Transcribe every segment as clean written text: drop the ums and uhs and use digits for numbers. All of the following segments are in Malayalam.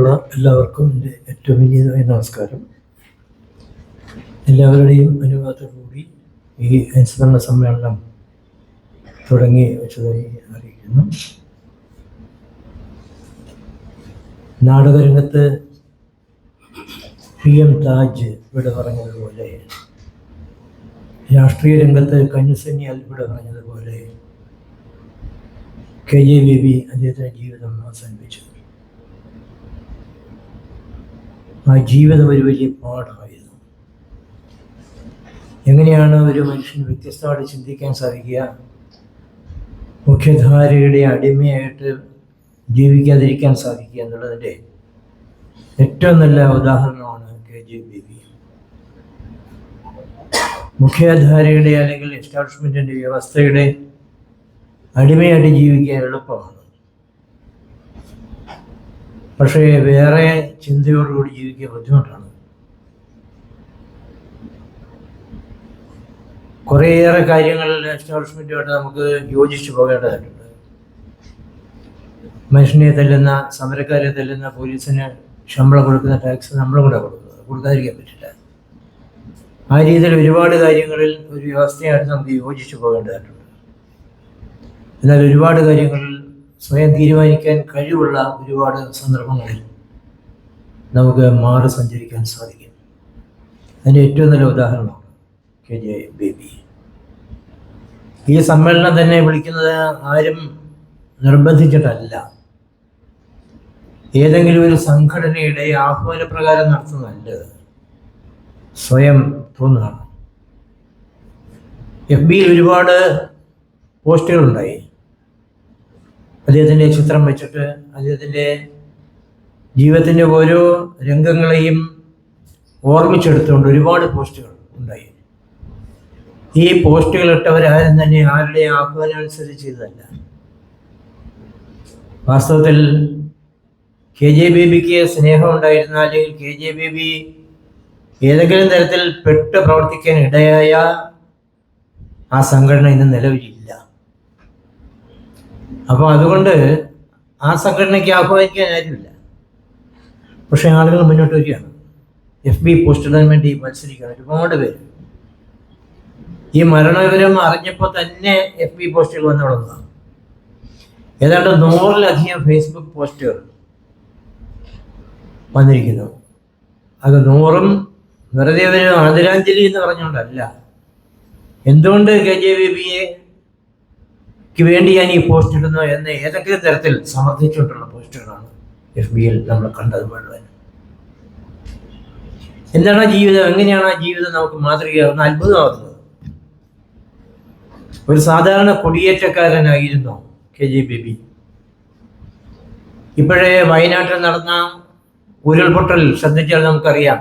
എല്ലാവർക്കും എൻ്റെ ഏറ്റവും വിനീതമായ നമസ്കാരം. എല്ലാവരുടെയും അനുവാദത്തോടുകൂടി ഈ അനുസ്മരണ സമ്മേളനം തുടങ്ങി വെച്ചതായി അറിയിക്കുന്നു. നാടകരംഗത്ത് PM താജ് ഇവിടെ പറഞ്ഞതുപോലെ, രാഷ്ട്രീയ രംഗത്ത് കഞ്ഞുസന്യാൽ ഇവിടെ പറഞ്ഞതുപോലെ, KJ ബേബി അദ്ദേഹത്തിൻ്റെ ജീവിതം അവസാനിപ്പിച്ചു. ആ ജീവിതം ഒരു വലിയ പാഠമായിരുന്നു. എങ്ങനെയാണ് ഒരു മനുഷ്യന് വ്യത്യസ്തമായിട്ട് ചിന്തിക്കാൻ സാധിക്കുക? മുഖ്യധാരയുടെ അടിമയായിട്ട് ജീവിക്കാതിരിക്കാൻ സാധിക്കുക എന്നുള്ളതിൻ്റെ ഏറ്റവും നല്ല ഉദാഹരണമാണ് KJ ബേബി. മുഖ്യധാരയുടെ അല്ലെങ്കിൽ എസ്റ്റാബ്ലിഷ്മെൻറ്റിൻ്റെ വ്യവസ്ഥയുടെ അടിമയായിട്ട് ജീവിക്കാൻ എളുപ്പമാണ്, പക്ഷേ വേറെ ചിന്തയോടുകൂടി ജീവിക്കുക ബുദ്ധിമുട്ടാണ്. കുറേയേറെ കാര്യങ്ങളിൽ എസ്റ്റാബ്ലിഷ്മെൻറ്റുമായിട്ട് നമുക്ക് യോജിച്ചു പോകേണ്ടതായിട്ടുണ്ട്. മനുഷ്യനെ തല്ലുന്ന, സമരക്കാരെ തല്ലുന്ന പോലീസിന് ശമ്പളം കൊടുക്കുന്ന ടാക്സ് നമ്മളും കൂടെ കൊടുക്കാതിരിക്കാൻ പറ്റില്ല. ആ രീതിയിൽ ഒരുപാട് കാര്യങ്ങളിൽ ഒരു വ്യവസ്ഥയായിട്ട് നമുക്ക് യോജിച്ചു പോകേണ്ടതായിട്ടുണ്ട്. എന്നാൽ ഒരുപാട് കാര്യങ്ങളിൽ സ്വയം തീരുമാനിക്കാൻ കഴിവുള്ള ഒരുപാട് സന്ദർഭങ്ങളിൽ നമുക്ക് മാറി സഞ്ചരിക്കാൻ സാധിക്കും. അതിൻ്റെ ഏറ്റവും നല്ല ഉദാഹരണമാണ് KJ ബേബി. ഈ സമ്മേളനം തന്നെ വിളിക്കുന്നത് ആരും നിർബന്ധിച്ചിട്ടല്ല, ഏതെങ്കിലും ഒരു സംഘടനയുടെ ആഹ്വാനപ്രകാരം നടത്തുന്നതല്ല, സ്വയം തോന്നുകയാണ്. FBയിൽ ഒരുപാട് പോസ്റ്റുകളുണ്ടായി. അദ്ദേഹത്തിൻ്റെ ചിത്രം വെച്ചിട്ട് അദ്ദേഹത്തിൻ്റെ ജീവിതത്തിൻ്റെ ഓരോ രംഗങ്ങളെയും ഓർമ്മിച്ചെടുത്തുകൊണ്ട് ഒരുപാട് പോസ്റ്റുകൾ ഉണ്ടായി. ഈ പോസ്റ്റുകൾ ഇട്ടവരാരും തന്നെ ആരുടെ ആഹ്വാനം അനുസരിച്ച് ചെയ്തതല്ല. വാസ്തവത്തിൽ KJ ബേബിക്ക് സ്നേഹം ഉണ്ടായിരുന്ന, അല്ലെങ്കിൽ KJ ബേബി ഏതെങ്കിലും തരത്തിൽ പെട്ട് പ്രവർത്തിക്കാൻ ഇടയായ ആ സംഘടന ഇന്ന് നിലവിലില്ല. അപ്പോൾ അതുകൊണ്ട് ആ സംഘടനയ്ക്ക് ആഹ്വാനിക്കാൻ ആരുമില്ല. പക്ഷേ ആളുകൾ മുന്നോട്ട് വരികയാണ്. FB പോസ്റ്റ് ഇടാൻ വേണ്ടി മത്സരിക്കുകയാണ് ഒരുപാട് പേര്. ഈ മരണവിവരം അറിഞ്ഞപ്പോൾ തന്നെ FB പോസ്റ്റുകൾ വന്നു തുടങ്ങുക. ഏതാണ്ട് 100-ലധികം ഫേസ്ബുക്ക് പോസ്റ്റുകൾ വന്നിരിക്കുന്നു. അത് 100ഉം വെറുതെ ഒരു ആദരാഞ്ജലി എന്ന് പറഞ്ഞുകൊണ്ടല്ല. എന്തുകൊണ്ട് KJ ബേബിക്ക് വേണ്ടി ഞാൻ ഈ പോസ്റ്റ് ഇടുന്നു എന്ന് ഏതെങ്കിലും തരത്തിൽ സമർത്ഥിച്ചുകൊണ്ടുള്ള പോസ്റ്റുകളാണ് FBയിൽ നമ്മൾ കണ്ടത് മുഴുവൻ. എന്താണ് ആ ജീവിതം? എങ്ങനെയാണ് ആ ജീവിതം നമുക്ക് മാതൃകയാകുന്ന, അത്ഭുതമാകുന്നത്? ഒരു സാധാരണ കുടിയേറ്റക്കാരനായിരുന്നു KJ ബേബി. ഇപ്പോഴേ വയനാട്ടിൽ നടന്ന ഉരുൾപൊട്ടൽ ശ്രദ്ധിച്ചാൽ നമുക്കറിയാം,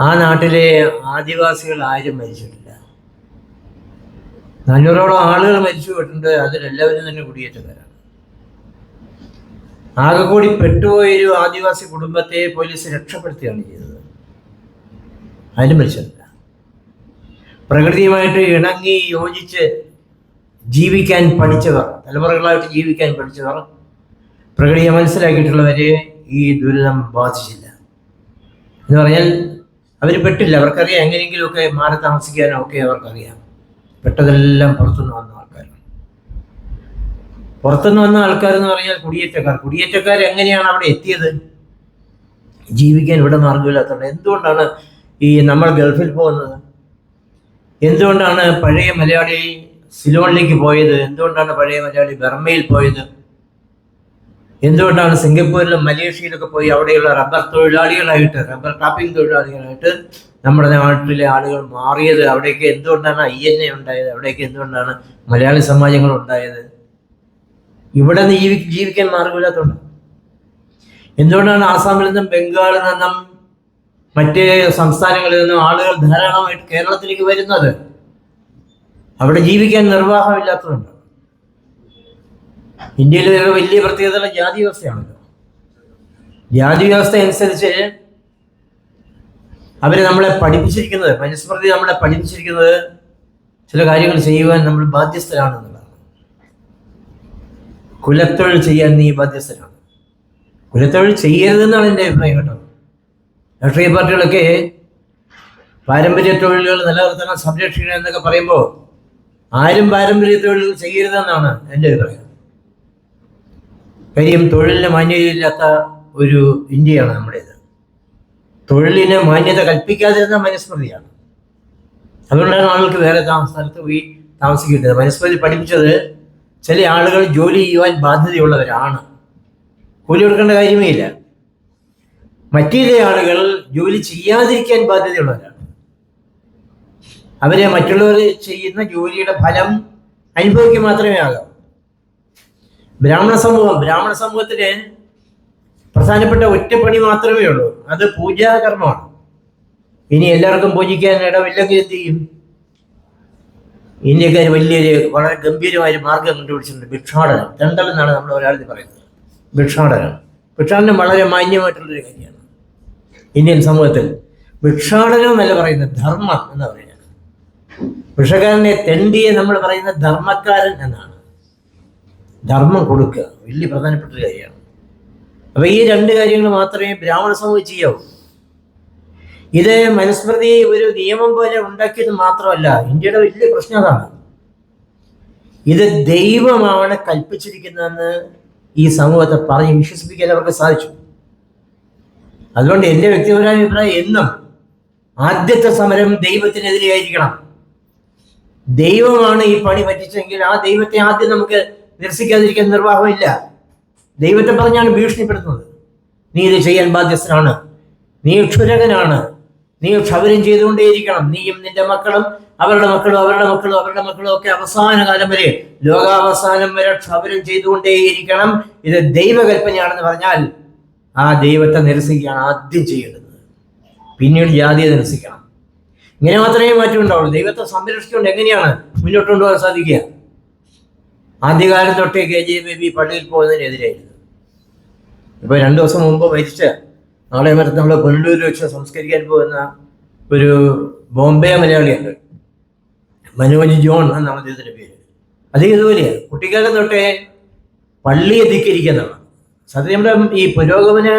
ആ നാട്ടിലെ ആദിവാസികൾ ആരും മരിച്ചിട്ടില്ല. 400ഓളം ആളുകൾ മരിച്ചു പോയിട്ടുണ്ട്. അതിലെല്ലാവരും തന്നെ കുടിയേറ്റക്കാരാണ്. ആകെ കൂടി പെട്ടുപോയൊരു ആദിവാസി കുടുംബത്തെ പോലീസ് രക്ഷപ്പെടുത്തുകയാണ് ചെയ്തത്. അതിലും മരിച്ചിട്ടില്ല. പ്രകൃതിയുമായിട്ട് ഇണങ്ങി യോജിച്ച് ജീവിക്കാൻ പഠിച്ചവർ, തലമുറകളായിട്ട് ജീവിക്കാൻ പഠിച്ചവർ, പ്രകൃതിയെ മനസ്സിലാക്കിയിട്ടുള്ളവരെ ഈ ദുരിതം ബാധിച്ചില്ല എന്ന് പറഞ്ഞാൽ അവർ പെട്ടില്ല. അവർക്കറിയാം എങ്ങനെയെങ്കിലുമൊക്കെ മാറി താമസിക്കാനോ ഒക്കെ അവർക്കറിയാം. പെട്ടതെല്ലാം പുറത്തുനിന്ന് വന്ന ആൾക്കാരാണ്. പുറത്തുനിന്ന് വന്ന ആൾക്കാരെന്ന് പറഞ്ഞാൽ കുടിയേറ്റക്കാർ എങ്ങനെയാണ് അവിടെ എത്തിയത്? ജീവിക്കാൻ ഇവിടെ മാർഗമില്ലാത്തതുകൊണ്ട്. എന്തുകൊണ്ടാണ് നമ്മൾ ഗൾഫിൽ പോകുന്നത്? എന്തുകൊണ്ടാണ് പഴയ മലയാളി സിലോണിലേക്ക് പോയത്? എന്തുകൊണ്ടാണ് പഴയ മലയാളി ബർമയിൽ പോയത്? എന്തുകൊണ്ടാണ് സിംഗപ്പൂരിലും മലേഷ്യയിലൊക്കെ പോയി അവിടെയുള്ള റബ്ബർ തൊഴിലാളികളായിട്ട്, റബ്ബർ ടാപ്പിംഗ് തൊഴിലാളികളായിട്ട് നമ്മുടെ നാട്ടിലെ ആളുകൾ മാറിയത്? അവിടേക്ക് എന്തുകൊണ്ടാണ് INA ഉണ്ടായത്? അവിടേക്ക് എന്തുകൊണ്ടാണ് മലയാളി സമാജങ്ങൾ ഉണ്ടായത്? ഇവിടെ ജീവിക്കാൻ മാർഗമില്ലാത്തതുകൊണ്ട്. എന്തുകൊണ്ടാണ് ആസാമിൽ നിന്നും ബംഗാളിൽ നിന്നും മറ്റ് സംസ്ഥാനങ്ങളിൽ നിന്നും ആളുകൾ ധാരാളമായിട്ട് കേരളത്തിലേക്ക് വരുന്നത്? അവിടെ ജീവിക്കാൻ നിർവാഹമില്ലാത്തതുണ്ട്. ഇന്ത്യയിൽ വലിയ പ്രത്യേകത ജാതി വ്യവസ്ഥയാണല്ലോ. ജാതി വ്യവസ്ഥ അനുസരിച്ച് അവർ നമ്മളെ പഠിപ്പിച്ചിരിക്കുന്നത്, മനുസ്മൃതി നമ്മളെ പഠിപ്പിച്ചിരിക്കുന്നത് ചില കാര്യങ്ങൾ ചെയ്യുവാൻ നമ്മൾ ബാധ്യസ്ഥരാണെന്നുള്ളതാണ്. കുലത്തൊഴിൽ ചെയ്യാൻ നീ ബാധ്യസ്ഥനാണ്. കുലത്തൊഴിൽ ചെയ്യരുതെന്നാണ് എൻ്റെ അഭിപ്രായം കേട്ടോ. രാഷ്ട്രീയ പാർട്ടികളൊക്കെ പാരമ്പര്യ തൊഴിലുകൾ നിലനിർത്തണം, സംരക്ഷിക്കണം എന്നൊക്കെ പറയുമ്പോൾ ആരും പാരമ്പര്യ തൊഴിലുകൾ ചെയ്യരുതെന്നാണ് എൻ്റെ അഭിപ്രായം. കാര്യം തൊഴിലിന് മാന്യതയില്ലാത്ത ഒരു ഇന്ത്യയാണ് നമ്മുടേത്. തൊഴിലിന് മാന്യത കൽപ്പിക്കാതിരുന്ന മനുസ്മൃതിയാണ്. അതുകൊണ്ടാണ് ആളുകൾക്ക് വേറെ സ്ഥലത്ത് പോയി താമസിക്കേണ്ടത്. മനുസ്മൃതി പഠിപ്പിച്ചത് ചില ആളുകൾ ജോലി ചെയ്യുവാൻ ബാധ്യതയുള്ളവരാണ്, കൂലി കൊടുക്കേണ്ട കാര്യമേ ഇല്ല. മറ്റു ചില ആളുകൾ ജോലി ചെയ്യാതിരിക്കാൻ ബാധ്യതയുള്ളവരാണ്. അവരെ മറ്റുള്ളവർ ചെയ്യുന്ന ജോലിയുടെ ഫലം അനുഭവിക്കുക മാത്രമേ ആകാവൂ. ബ്രാഹ്മണ സമൂഹത്തിന് പ്രധാനപ്പെട്ട ഒറ്റപ്പണി മാത്രമേ ഉള്ളൂ, അത് പൂജാകർമ്മമാണ്. ഇനി എല്ലാവർക്കും പൂജിക്കാൻ ഇടമില്ലെങ്കിൽ എന്ത് ചെയ്യും? ഇന്ത്യക്കാർ വളരെ ഗംഭീരമായ മാർഗം കണ്ടുപിടിച്ചിട്ടുണ്ട്, ഭിക്ഷാടനം. തെണ്ടൽ എന്നാണ് നമ്മൾ ഒരാളിൽ പറയുന്നത്. ഭിക്ഷാടനം വളരെ മാന്യമായിട്ടുള്ളൊരു കാര്യമാണ് ഇന്ത്യൻ സമൂഹത്തിൽ. ഭിക്ഷാടനം എന്നല്ല പറയുന്നത്, ധർമ്മം എന്ന് പറയുന്നത്. ഭിക്ഷക്കാരനെ തെണ്ടിയെ നമ്മൾ പറയുന്നത് ധർമ്മക്കാരൻ എന്നാണ്. ധർമ്മം കൊടുക്കുക വലിയ പ്രധാനപ്പെട്ട ഒരു കാര്യമാണ്. അപ്പൊ ഈ രണ്ട് കാര്യങ്ങൾ മാത്രമേ ബ്രാഹ്മണ സമൂഹം ചെയ്യാവൂ. ഇത് മനുസ്മൃതി ഒരു നിയമം പോലെ ഉണ്ടാക്കിയത് മാത്രമല്ല, ഇന്ത്യയുടെ വലിയ പ്രശ്നം അതാണ്. ഇത് ദൈവമാണ് കൽപ്പിച്ചിരിക്കുന്നതെന്ന് ഈ സമൂഹത്തെ പറഞ്ഞ് വിശ്വസിപ്പിക്കാൻ അവർക്ക് സാധിച്ചു. അതുകൊണ്ട് എൻ്റെ വ്യക്തിപരമായ അഭിപ്രായം, എന്നും ആദ്യത്തെ സമരം ദൈവത്തിനെതിരെയായിരിക്കണം. ദൈവമാണ് ഈ പണി പറ്റിച്ചെങ്കിൽ ആ ദൈവത്തെ ആദ്യം നമുക്ക് നിരസിക്കാതിരിക്കാൻ നിർവാഹമില്ല. ദൈവത്തെ പറഞ്ഞാണ് ഭീഷണിപ്പെടുത്തുന്നത്. നീ ഇത് ചെയ്യാൻ ബാധ്യസ്ഥനാണ്, നീ ക്ഷുരകനാണ്, നീ ക്ഷൗരം ചെയ്തുകൊണ്ടേയിരിക്കണം, നീയും നിന്റെ മക്കളും അവരുടെ മക്കളും ഒക്കെ അവസാന കാലം വരെ, ലോകാവസാനം വരെ ക്ഷൗരം ചെയ്തുകൊണ്ടേയിരിക്കണം. ഇത് ദൈവകൽപ്പനയാണെന്ന് പറഞ്ഞാൽ ആ ദൈവത്തെ നിരസിക്കുകയാണ് ആദ്യം ചെയ്യേണ്ടത്. പിന്നീട് ജാതിയെ നിരസിക്കണം. ഇങ്ങനെ മാത്രമേ മാറ്റം ഉണ്ടാവുള്ളൂ. ദൈവത്തെ സംരക്ഷിച്ചുകൊണ്ട് എങ്ങനെയാണ് മുന്നോട്ട് കൊണ്ടുപോകാൻ സാധിക്കുക? ആദ്യകാലം തൊട്ടേ KJBB പള്ളിയിൽ പോകുന്നതിനെതിരായിരുന്നു. ഇപ്പോൾ 2 ദിവസം മുമ്പ് മരിച്ച് നാളെ മറ്റേ നമ്മൾ പുനലൂർ വെച്ച് സംസ്കരിക്കാൻ പോകുന്ന ഒരു ബോംബെ മലയാളിയുണ്ട്, മനോജ് ജോൺ എന്നാണ് അദ്ദേഹത്തിൻ്റെ പേര്. അദ്ദേഹം ഇതുപോലെയാണ്, കുട്ടിക്കാലം തൊട്ടേ പള്ളിയെ ധിക്കരിക്കുന്നതാണ്. സത്യം ഈ പുരോഗമന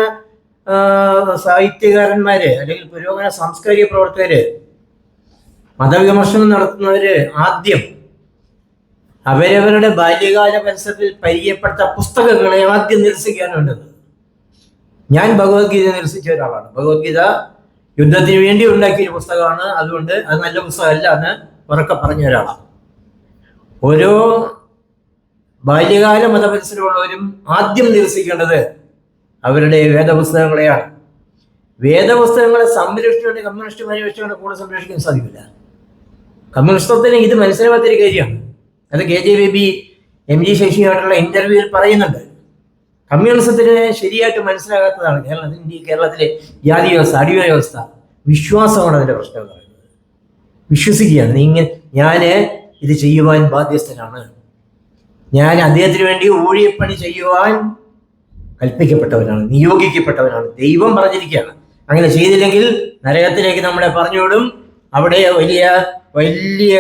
സാഹിത്യകാരന്മാര് അല്ലെങ്കിൽ പുരോഗമന സാംസ്കാരിക പ്രവർത്തകര്, മതവിമർശനം നടത്തുന്നവര് ആദ്യം അവരവരുടെ ബാല്യകാല പരിസരത്തിൽ പരിചയപ്പെട്ട പുസ്തകങ്ങളെ ആദ്യം നിരസിക്കാണ് വേണ്ടത്. ഞാൻ ഭഗവത്ഗീത നിരസിച്ച ഒരാളാണ്. ഭഗവത്ഗീത യുദ്ധത്തിന് വേണ്ടി ഉണ്ടാക്കിയ പുസ്തകമാണ്, അതുകൊണ്ട് അത് നല്ല പുസ്തകമല്ല എന്ന് ഉറക്കെ പറഞ്ഞ ഒരാളാണ്. ഓരോ ബാല്യകാല മതപരിസരമുള്ളവരും ആദ്യം നിരസിക്കേണ്ടത് അവരുടെ വേദപുസ്തകങ്ങളെയാണ്. വേദപുസ്തകങ്ങളെ സംരക്ഷിച്ചുകൊണ്ട് കമ്മ്യൂണിസ്റ്റുമാരെ വെച്ചുകൊണ്ട് കൂടെ സംരക്ഷിക്കാൻ സാധിക്കില്ല. കമ്മ്യൂണിസ്റ്റത്തിന് ഇത് മനസ്സിലാവാത്തൊരു കാര്യമാണ്. അത് KJBB MG ശശിയുമായിട്ടുള്ള ഇന്റർവ്യൂവിൽ പറയുന്നുണ്ട്. കമ്മ്യൂണിസത്തിന് ശരിയായിട്ട് മനസ്സിലാകാത്തതാണ് കേരളത്തിലെ ജാതി വ്യവസ്ഥ, അടിമ വ്യവസ്ഥ. വിശ്വാസമാണ് അതിൻ്റെ പ്രശ്നം എന്ന് പറയുന്നത്. വിശ്വസിക്കുകയാണ്, ഞാൻ ഇത് ചെയ്യുവാൻ ബാധ്യസ്ഥനാണ്, ഞാൻ അദ്ദേഹത്തിന് വേണ്ടി ഊഴിയപ്പണി ചെയ്യുവാൻ കൽപ്പിക്കപ്പെട്ടവനാണ്, നിയോഗിക്കപ്പെട്ടവനാണ്, ദൈവം പറഞ്ഞിരിക്കുകയാണ്. അങ്ങനെ ചെയ്തില്ലെങ്കിൽ നരകത്തിലേക്ക് നമ്മളെ പറഞ്ഞുവിടും. അവിടെ വലിയ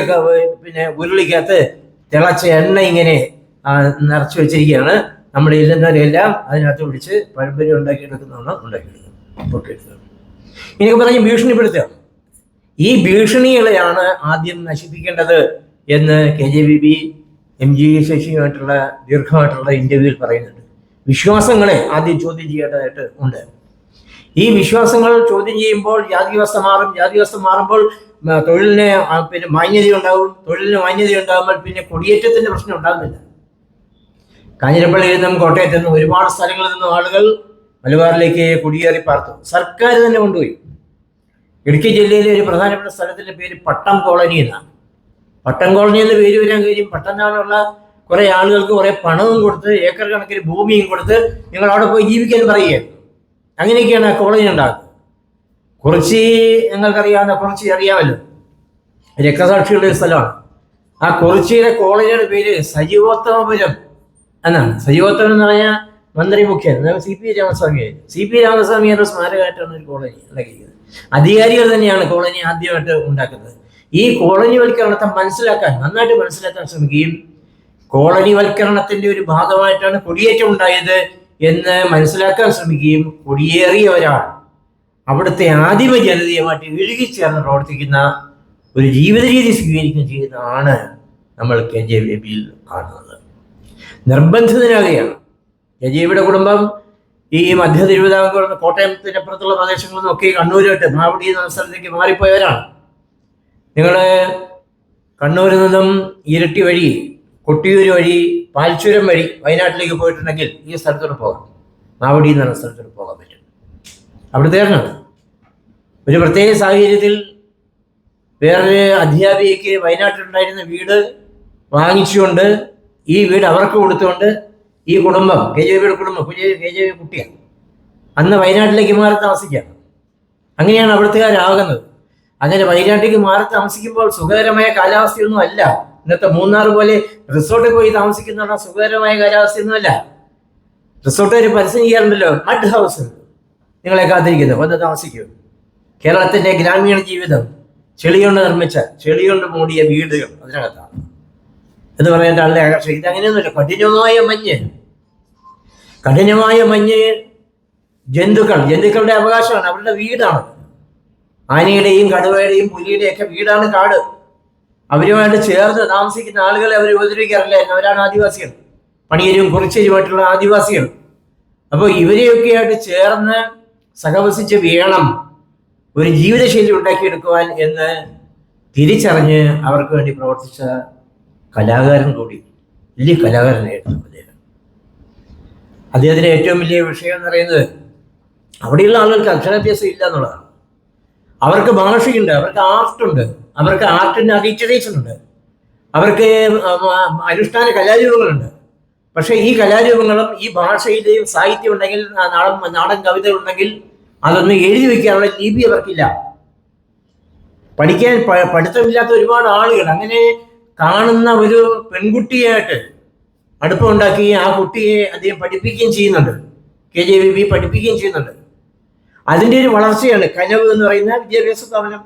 ഉരുളിക്കകത്ത് തിളച്ച എണ്ണ ഇങ്ങനെ നിറച്ചു വെച്ചിരിക്കുകയാണ്. നമ്മുടെ ഇല്ലെന്നവരെല്ലാം അതിനകത്ത് പിടിച്ച് പഴംപൊരി ഉണ്ടാക്കിയെടുക്കുന്നതാണ് പൊട്ടിയെടുക്കുന്നത്. എനിക്ക് പറഞ്ഞ് ഭീഷണിപ്പെടുത്തുക. ഈ ഭീഷണികളെയാണ് ആദ്യം നശിപ്പിക്കേണ്ടത് എന്ന് KJBB MG ശശിയുമായിട്ടുള്ള ദീർഘമായിട്ടുള്ള ഇന്റർവ്യൂവിൽ പറയുന്നുണ്ട്. വിശ്വാസങ്ങളെ ആദ്യം ചോദ്യം ചെയ്യേണ്ടതായിട്ട് ഉണ്ട്. ഈ വിശ്വാസങ്ങൾ ചോദ്യം ചെയ്യുമ്പോൾ ജാതി വ്യവസ്ഥ മാറും. ജാതി വ്യവസ്ഥ മാറുമ്പോൾ തൊഴിലിന് മാന്യത ഉണ്ടാകും. തൊഴിലിന് മാന്യത ഉണ്ടാകുമ്പോൾ പിന്നെ കുടിയേറ്റത്തിന്റെ പ്രശ്നം ഉണ്ടാകുന്നില്ല. കാഞ്ഞിരപ്പള്ളിയിൽ നിന്നും കോട്ടയത്ത് നിന്നും ഒരുപാട് സ്ഥലങ്ങളിൽ നിന്നും ആളുകൾ മലബാറിലേക്ക് കുടിയേറി പാർത്തു. സർക്കാർ തന്നെ കൊണ്ടുപോയി. ഇടുക്കി ജില്ലയിലെ ഒരു പ്രധാനപ്പെട്ട സ്ഥലത്തിന്റെ പേര് പട്ടം കോളനി എന്നാണ്. പട്ടം കോളനി എന്ന് പേര് വരാൻ കാര്യം പട്ടണത്തിലുള്ള കുറെ ആളുകൾക്ക് കുറെ പണവും കൊടുത്ത് ഏക്കർ കണക്കിന് ഭൂമിയും കൊടുത്ത് നിങ്ങൾ അവിടെ പോയി ജീവിക്കാൻ പറയുകയായിരുന്നു. അങ്ങനെയൊക്കെയാണ് ആ കോളനി ഉണ്ടാകുന്നത്. കുറച്ച് നിങ്ങൾക്കറിയാവുന്ന കുറച്ച് അറിയാമല്ലോ, രക്തസാക്ഷികളുടെ ഒരു സ്ഥലമാണ്. ആ കുറിച്ചിയുടെ കോളനിയുടെ പേര് സജീവോത്തമപുരം എന്നാണ്. സജീവോത്തമൻ എന്ന് പറഞ്ഞാൽ മന്ത്രി മുഖ്യൻ CP രാമസ്വാമിയുടെ സ്മാരകമായിട്ടാണ് ഒരു കോളനി ഉണ്ടാക്കിയിരിക്കുന്നത്. അധികാരികൾ തന്നെയാണ് കോളനി ആദ്യമായിട്ട് ഉണ്ടാക്കുന്നത്. ഈ കോളനിവൽക്കരണത്തെ നന്നായിട്ട് മനസ്സിലാക്കാൻ ശ്രമിക്കുകയും കോളനിവൽക്കരണത്തിന്റെ ഒരു ഭാഗമായിട്ടാണ് കുടിയേറ്റം ഉണ്ടായത് എന്ന് മനസ്സിലാക്കാൻ ശ്രമിക്കുകയും കുടിയേറിയവരാണ് അവിടുത്തെ ആദിമ ജനതയുമായിട്ട് ഇഴുകിച്ചേർന്ന് പ്രവർത്തിക്കുന്ന ഒരു ജീവിത രീതി സ്വീകരിക്കുകയും ചെയ്യുന്നതാണ് നമ്മൾ KJVBയിൽ കാണുന്നത്. നിർബന്ധിതനാകുകയാണ്. KJVയുടെ കുടുംബം ഈ മധ്യ തിരുവിതാംകൂർ, കോട്ടയത്തിനപ്പുറത്തുള്ള പ്രദേശങ്ങളിൽ നിന്നൊക്കെ കണ്ണൂരായിട്ട് മാവടി എന്ന സ്ഥലത്തേക്ക് മാറിപ്പോയവരാണ്. നിങ്ങൾ കണ്ണൂരിൽ നിന്നും ഇരട്ടി വഴി, കൊട്ടിയൂർ വഴി, പാൽച്ചുരം വഴി വയനാട്ടിലേക്ക് പോയിട്ടുണ്ടെങ്കിൽ ഈ സ്ഥലത്തോട്ട് പോകാം. മാവടി എന്ന് പറഞ്ഞ സ്ഥലത്തോട്ട് പോകാൻ പറ്റും. അവിടുത്തെ ഒരു പ്രത്യേക സാഹചര്യത്തിൽ വേറൊരു അധ്യാപികയ്ക്ക് വയനാട്ടിലുണ്ടായിരുന്ന വീട് വാങ്ങിച്ചുകൊണ്ട് ഈ വീട് അവർക്ക് കൊടുത്തുകൊണ്ട് ഈ കുടുംബം, KJVയുടെ കുടുംബം, KJV കുട്ടിയാണ്, അന്ന് വയനാട്ടിലേക്ക് മാറി താമസിക്കുകയാണ്. അങ്ങനെയാണ് അവിടുത്തുകാരാകുന്നത്. അങ്ങനെ വയനാട്ടിലേക്ക് മാറി താമസിക്കുമ്പോൾ സുഖകരമായ കാലാവസ്ഥയൊന്നും അല്ല. ഇന്നത്തെ മൂന്നാർ പോലെ റിസോർട്ടിൽ പോയി താമസിക്കുന്ന സുഖകരമായ കാലാവസ്ഥയൊന്നുമല്ല. റിസോർട്ടുകാർ പരസ്യം ചെയ്യാറുണ്ടല്ലോ, മഡ് ഹൗസ് നിങ്ങളെ കാത്തിരിക്കുന്നു, വന്ന് താമസിക്കൂ. കേരളത്തിൻ്റെ ഗ്രാമീണ ജീവിതം ചെളികൊണ്ട് നിർമ്മിച്ച, ചെളികൊണ്ട് മൂടിയ വീടുകൾ അതിനകത്താണ് എന്ന് പറയുന്ന ആളുടെ ആകർഷണം. ഇതങ്ങനെയൊന്നുമില്ല. കഠിനമായ മഞ്ഞ് ജന്തുക്കളുടെ അവകാശമാണ്, അവരുടെ വീടാണ്. ആനയുടെയും കടുവയുടെയും പുലിയുടെയൊക്കെ വീടാണ് കാട്. അവരുമായിട്ട് ചേർന്ന് താമസിക്കുന്ന ആളുകളെ അവർ ഉപദ്രവിക്കാറില്ലായിരുന്നു. അവരാണ് ആദിവാസികൾ, പണിയരും കുറിച്ചരുമായിട്ടുള്ള ആദിവാസികൾ. അപ്പോൾ ഇവരെയൊക്കെയായിട്ട് ചേർന്ന് സഹവസിച്ച് വേണം ഒരു ജീവിതശൈലി ഉണ്ടാക്കിയെടുക്കുവാൻ എന്ന് തിരിച്ചറിഞ്ഞ് അവർക്ക് വേണ്ടി പ്രവർത്തിച്ച കലാകാരൻ കൂടി, വലിയ കലാകാരനായിരുന്നു അദ്ദേഹം. അദ്ദേഹത്തിൻ്റെ ഏറ്റവും വലിയ വിഷയം എന്ന് പറയുന്നത് അവിടെയുള്ള ആളുകൾക്ക് അക്ഷരാഭ്യാസം ഇല്ല എന്നുള്ളതാണ്. അവർക്ക് ഭാഷയുണ്ട്, അവർക്ക് ആർട്ടുണ്ട്, അവർക്ക് ആർട്ടിൻ്റെ ലിറ്ററേച്ചർ ഉണ്ട്, അവർക്ക് അനുഷ്ഠാന കലാരൂപങ്ങളുണ്ട്. പക്ഷേ ഈ കലാരൂപങ്ങളും ഈ ഭാഷയിലെയും സാഹിത്യം ഉണ്ടെങ്കിൽ, നാടൻ കവിത ഉണ്ടെങ്കിൽ അതൊന്നും എഴുതി വയ്ക്കാനുള്ള ലിപി അവർക്കില്ല. പഠിത്തമില്ലാത്ത ഒരുപാട് ആളുകൾ അങ്ങനെ കാണുന്ന ഒരു പെൺകുട്ടിയായിട്ട് അടുപ്പമുണ്ടാക്കി ആ കുട്ടിയെ അദ്ദേഹം പഠിപ്പിക്കുകയും ചെയ്യുന്നുണ്ട്. KJVB പഠിപ്പിക്കുകയും ചെയ്യുന്നുണ്ട്. അതിൻ്റെ ഒരു വളർച്ചയാണ് കനവ് എന്ന് പറയുന്ന വിദ്യാഭ്യാസ സ്ഥാപനം.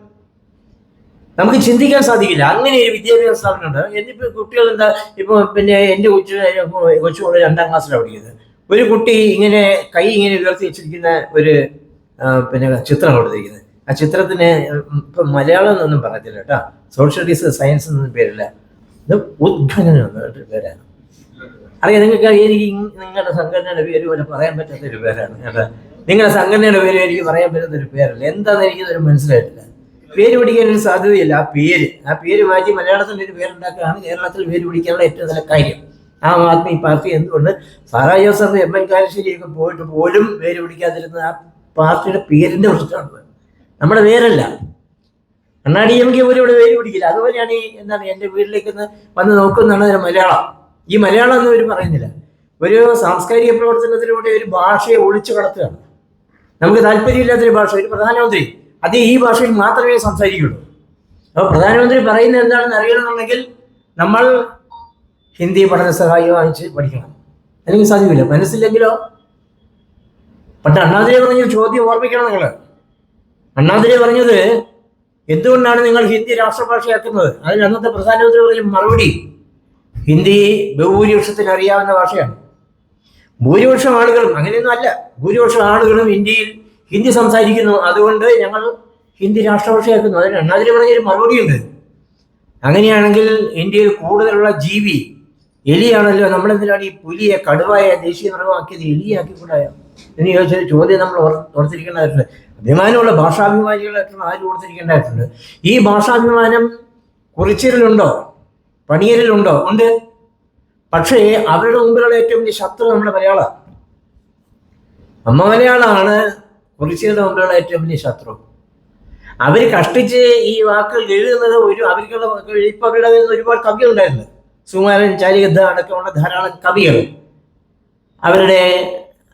നമുക്ക് ചിന്തിക്കാൻ സാധിക്കില്ല അങ്ങനെ ഒരു വിദ്യാഭ്യാസ സ്ഥാപനമുണ്ട്. എന്നിപ്പോൾ കുട്ടികൾ എന്താ, ഇപ്പോൾ പിന്നെ എൻ്റെ കൊച്ചുമോള് 2ാം ക്ലാസ്സിലാണ് പഠിക്കുന്നത്. ഒരു കുട്ടി ഇങ്ങനെ കൈ ഇങ്ങനെ ഉയർത്തി വെച്ചിരിക്കുന്ന ഒരു പിന്നെ ചിത്രം കൊടുത്തിരിക്കുന്നത്. ആ ചിത്രത്തിന് ഇപ്പം മലയാളം എന്നൊന്നും പറയത്തില്ല കേട്ടോ, സോഷ്യൽ സയൻസ് എന്നൊന്നും പേരില്ല, ഇത് ഉദ്ഘനനം എന്നൊരു പേരാണ്. അറിയാം നിങ്ങൾക്ക്. എനിക്ക് നിങ്ങളുടെ സംഘടനയുടെ പേര് പോലെ പറയാൻ പറ്റാത്തൊരു പേരാണ് കേട്ടോ. നിങ്ങളുടെ സംഘടനയുടെ പേര് എനിക്ക് പറയാൻ പറ്റാത്തൊരു പേരല്ല. എന്താണെന്ന് എനിക്കതൊരു മനസ്സിലായിട്ടില്ല. പേര് പിടിക്കാനൊരു സാധ്യതയില്ല. ആ പേര് മാറ്റി മലയാളത്തിൻ്റെ ഒരു പേരുണ്ടാക്കുകയാണ് കേരളത്തിൽ പേര് പിടിക്കാനുള്ള ഏറ്റവും നല്ല കാര്യം. ആം ആദ്മി പാർട്ടി എന്തുകൊണ്ട് സാറാ ജോസഫ്, MN കാരശ്ശേരിയൊക്കെ പോയിട്ട് പോലും പേര് പിടിക്കാതിരുന്നത് ആ പാർട്ടിയുടെ പേരിൻ്റെ പ്രശ്നമാണ്, നമ്മുടെ പേരല്ല. DMK പോലും ഇവിടെ പേര് പിടിക്കില്ല. അതുപോലെയാണ് ഈ എൻ്റെ വീട്ടിലേക്ക് വന്ന് നോക്കുന്നതാണ് മലയാളം. ഈ മലയാളം എന്ന് അവർ പറയുന്നില്ല. ഒരു സാംസ്കാരിക പ്രവർത്തനത്തിലൂടെ ഒരു ഭാഷയെ ഒളിച്ചു കടത്തുകയാണ്. നമുക്ക് താല്പര്യമില്ലാത്തൊരു ഭാഷ. ഒരു പ്രധാനമന്ത്രി അത് ഈ ഭാഷയിൽ മാത്രമേ സംസാരിക്കുള്ളൂ. അപ്പോൾ പ്രധാനമന്ത്രി പറയുന്നത് എന്താണെന്ന് അറിയണമെന്നുണ്ടെങ്കിൽ നമ്മൾ ഹിന്ദി പഠന സഹായം വാങ്ങിച്ച് പഠിക്കണം, അല്ലെങ്കിൽ സാധ്യമല്ല. മനസ്സില്ലെങ്കിലോ പണ്ട് അണ്ണാദുരൈ പറഞ്ഞൊരു ചോദ്യം ഓർമ്മിക്കണം നിങ്ങൾ. അണ്ണാദുരൈ പറഞ്ഞത് എന്തുകൊണ്ടാണ് നിങ്ങൾ ഹിന്ദി രാഷ്ട്രഭാഷയാക്കുന്നത്? അതിന് അന്നത്തെ പ്രധാനമന്ത്രി പറഞ്ഞ മറുപടി, ഹിന്ദി ബഹുഭൂരിപക്ഷത്തിന് അറിയാവുന്ന ഭാഷയാണ്. ഭൂരിപക്ഷം ആളുകളും അങ്ങനെയൊന്നും അല്ല. ഭൂരിപക്ഷം ആളുകളും ഇന്ത്യയിൽ ഹിന്ദി സംസാരിക്കുന്നു, അതുകൊണ്ട് ഞങ്ങൾ ഹിന്ദി രാഷ്ട്രഭാഷയാക്കുന്നു. അതിന് അണ്ണാദുരൈ പറഞ്ഞൊരു മറുപടിയുണ്ട്. അങ്ങനെയാണെങ്കിൽ ഇന്ത്യയിൽ കൂടുതലുള്ള ജീവി എലിയാണല്ലോ. നമ്മളെന്തിനാണ് ഈ പുലിയെ, കടുവയെ ദേശീയ മൃഗമാക്കിയത്? എലിയാക്കിക്കൂടായോ എന്ന് ചോദിച്ചൊരു ചോദ്യം നമ്മൾ ഓർത്തിരിക്കേണ്ടതായിട്ടുണ്ട്. അഭിമാനമുള്ള ഭാഷാഭിമാനികളായിട്ടുള്ള ആരും ഓർത്തിരിക്കേണ്ടതായിട്ടുണ്ട്. ഈ ഭാഷാഭിമാനം കുറിച്ചിലുണ്ടോ, പണിയരിലുണ്ടോ? ഉണ്ട്. പക്ഷേ അവരുടെ മുമ്പിലുള്ള ഏറ്റവും വലിയ ശത്രു നമ്മുടെ മലയാളം. അമ്മ മലയാളമാണ് കുറിച്ചിയുടെ മുമ്പിലുള്ള ഏറ്റവും വലിയ ശത്രു. അവർ കഷ്ടിച്ച് ഈ വാക്കുകൾ എഴുതുന്നത് അവർക്കുള്ള ഇപ്പം അവരുടെ ഒരുപാട് കവികളുണ്ടായിരുന്നു. സുകുമാരൻ, ചാരികദ്ധ അടക്കമുള്ള ധാരാളം കവികൾ അവരുടെ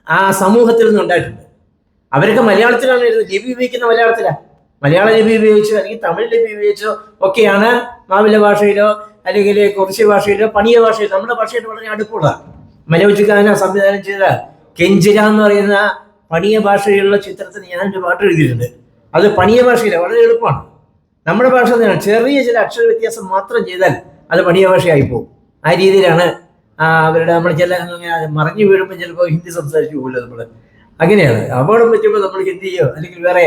ആ സമൂഹത്തിൽ നിന്നുണ്ടായിട്ടുണ്ട്. അവരൊക്കെ മലയാളത്തിലാണ് എഴുതുന്നത്. ലിപി ഉപയോഗിക്കുന്ന മലയാളത്തിലാണ്. മലയാള ലിപി ഉപയോഗിച്ചോ അല്ലെങ്കിൽ തമിഴ് ലിപി ഉപയോഗിച്ചോ ഒക്കെയാണ് മാവില ഭാഷയിലോ അല്ലെങ്കിൽ കുറിശി ഭാഷയിലോ പണിയ ഭാഷയിലോ നമ്മുടെ ഭാഷയായിട്ട് വളരെ അടുപ്പുള്ള മലവച്ചുകാരനെ സംവിധാനം ചെയ്ത കെഞ്ചിര എന്ന് പറയുന്ന പണിയ ഭാഷയിലുള്ള ചിത്രത്തിന് ഞാനൊരു പാട്ട് എഴുതിയിട്ടുണ്ട്. അത് പണിയ ഭാഷയില്ല, വളരെ എളുപ്പമാണ്. നമ്മുടെ ഭാഷ തന്നെയാണ്. ചെറിയ ചില അക്ഷര വ്യത്യാസം മാത്രം ചെയ്താൽ അത് പണിയ ഭാഷയായി പോകും. ആ രീതിയിലാണ് അവരുടെ നമ്മൾ ചില മറിഞ്ഞു വീഴുമ്പോൾ ചിലപ്പോൾ ഹിന്ദി സംസാരിച്ചു പോകില്ല നമ്മൾ. അങ്ങനെയാണ്. അപകടം പറ്റുമ്പോൾ നമ്മൾ ഹിന്ദിയോ അല്ലെങ്കിൽ വേറെ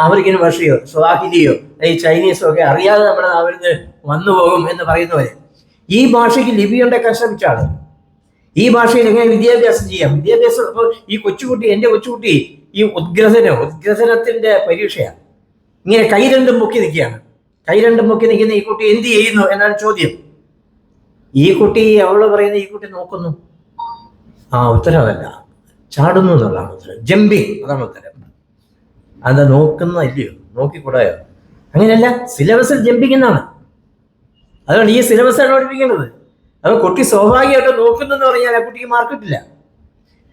അമേരിക്കൻ ഭാഷയോ സ്വാഹിലിയോ ഈ ചൈനീസോ ഒക്കെ അറിയാതെ നമ്മൾ അവരിന്ന് വന്നു പോകും എന്ന് പറയുന്നവരെ ഈ ഭാഷയ്ക്ക് ലിപി ഉണ്ടാക്കാൻ ശ്രമിച്ച ആള് ഈ ഭാഷയിൽ എങ്ങനെ വിദ്യാഭ്യാസം ചെയ്യാം? വിദ്യാഭ്യാസം ഇപ്പോൾ ഈ കൊച്ചുകുട്ടി, എൻ്റെ കൊച്ചുകുട്ടി ഈ ഉദ്ഗ്രഥനത്തിന്റെ പരീക്ഷയാണ്. ഇങ്ങനെ കൈ രണ്ടും പൊക്കി നിൽക്കുകയാണ്. കൈ രണ്ടും പൊക്കി നിൽക്കുന്ന ഈ കുട്ടി എന്ത് ചെയ്യുന്നു എന്നാണ് ചോദ്യം. ഈ കുട്ടി അവള് പറയുന്നത് ഈ കുട്ടി നോക്കുന്നു. ഉത്തരം അതല്ല, ചാടുന്നു എന്നുള്ളതാണ് ഉത്തരം. ജമ്പിങ് അതാണ് ഉത്തരം. അത് നോക്കുന്ന ഇല്ലയോ, നോക്കിക്കൂടായോ? അങ്ങനെയല്ല, സിലബസിൽ ജമ്പിങ് എന്നാണ്. അതുകൊണ്ട് ഈ സിലബസാണ് പഠിപ്പിക്കേണ്ടത്. അപ്പോൾ കുട്ടി സ്വാഭാവികമായിട്ട് നോക്കുന്നു എന്ന് പറഞ്ഞാൽ ആ കുട്ടിക്ക് മാർക്ക് കിട്ടില്ല.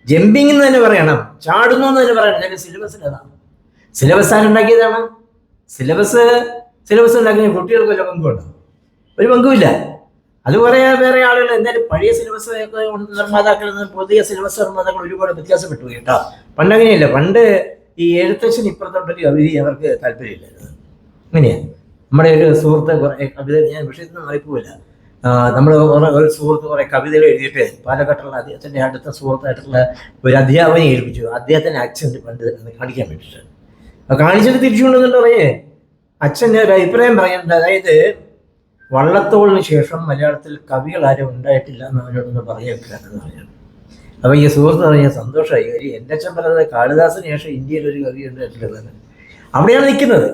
ജമ്പിങ് എന്ന് തന്നെ പറയണം, ചാടുന്നു എന്ന് തന്നെ പറയണം. അല്ലെങ്കിൽ സിലബസിൽ അതാണ്. സിലബസ് ആരുണ്ടാക്കിയതാണ്? സിലബസ് ഉണ്ടാക്കുന്ന കുട്ടികൾക്ക് വല്ല പങ്കുണ്ടോ? ഒരു പങ്കുമില്ല. അത് വേറെ ആളുകൾ എന്തായാലും പഴയ സിലബസ് നിർമ്മാതാക്കളിൽ നിന്ന് പുതിയ സിലബസ് നിർമ്മാതാക്കൾ ഒരുപാട് വ്യത്യാസപ്പെട്ടു കേട്ടോ. പണ്ട് അങ്ങനെയല്ല. പണ്ട് ഈ എഴുത്തച്ഛൻ ഇപ്പുറത്തോട്ടൊരു കവിത അവർക്ക് താല്പര്യമില്ലായിരുന്നു. അങ്ങനെയാണ്. നമ്മുടെ ഒരു സുഹൃത്ത് കുറെ കവിത, ഞാൻ വിഷയത്തിൽ നിന്ന് മറിക്കൂല, നമ്മൾ ഒരു സുഹൃത്ത് കുറെ കവിതകൾ എഴുതിയിട്ട് പാലക്കാട്ടുള്ള അദ്ദേഹത്തിൻ്റെ അടുത്ത സുഹൃത്തായിട്ടുള്ള ഒരു അധ്യാപനെ ഏൽപ്പിച്ചു. അദ്ദേഹത്തിൻ്റെ അച്ഛൻ പണ്ട് കാണിക്കാൻ വേണ്ടിയിട്ട് കാണിച്ചിട്ട് തിരിച്ചു കൊണ്ടുവന്നിട്ട് പറയേ അച്ഛൻ്റെ ഒരു അഭിപ്രായം പറയുന്നുണ്ട്. അതായത് വള്ളത്തോളിന് ശേഷം മലയാളത്തിൽ കവികൾ ആരും ഉണ്ടായിട്ടില്ല എന്ന് അവനോടൊന്ന് പറയുക എന്ന് പറഞ്ഞു. അപ്പോൾ ഈ സുഹൃത്ത് പറഞ്ഞ സന്തോഷമായി. കാര്യം എൻ്റെ അച്ഛൻ പറയുന്നത് കാളിദാസിന് ശേഷം ഇന്ത്യയിൽ ഒരു കവി ഉണ്ടായിട്ടില്ലെന്നാണ്. അവിടെയാണ് നിൽക്കുന്നത്.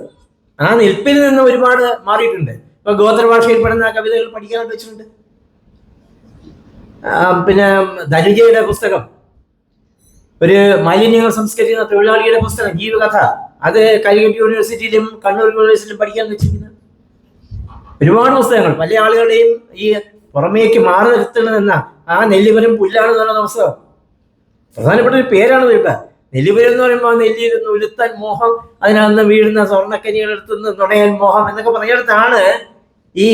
ആ നിൽപ്പിൽ നിന്ന് ഒരുപാട് മാറിയിട്ടുണ്ട്. ഇപ്പൊ ഗോത്രഭാഷയിൽ പെടുന്ന കവിതകൾ പഠിക്കാനായിട്ട് വെച്ചിട്ടുണ്ട്. പിന്നെ ധനുജയുടെ പുസ്തകം, ഒരു മാലിന്യങ്ങൾ സംസ്കരിക്കുന്ന തൊഴിലാളിയുടെ പുസ്തകം ജീവകഥ, അത് കാലിക്കറ്റ് യൂണിവേഴ്സിറ്റിയിലും കണ്ണൂർ യൂണിവേഴ്സിറ്റിയിലും പഠിക്കാൻ വെച്ചിരിക്കുന്നത് ഒരുപാട് പുസ്തകങ്ങൾ. പല ആളുകളുടെയും ഈ പുറമേക്ക് മാറി നിർത്തണമെന്ന ആ നെല്ലിമരം പുല്ലാണെന്ന് പറയുന്ന പുസ്തകം പ്രധാനപ്പെട്ട ഒരു പേരാണ് കേട്ട. നെല്ലിമരം എന്ന് പറയുമ്പോൾ നെല്ലിയിരുന്ന് ഉലുത്താൻ മോഹം, അതിനകത്ത് വീഴുന്ന സ്വർണ്ണക്കനികളെടുത്തുനിന്ന് നുണയാൻ മോഹം എന്നൊക്കെ പറയുന്നിടത്താണ് ഈ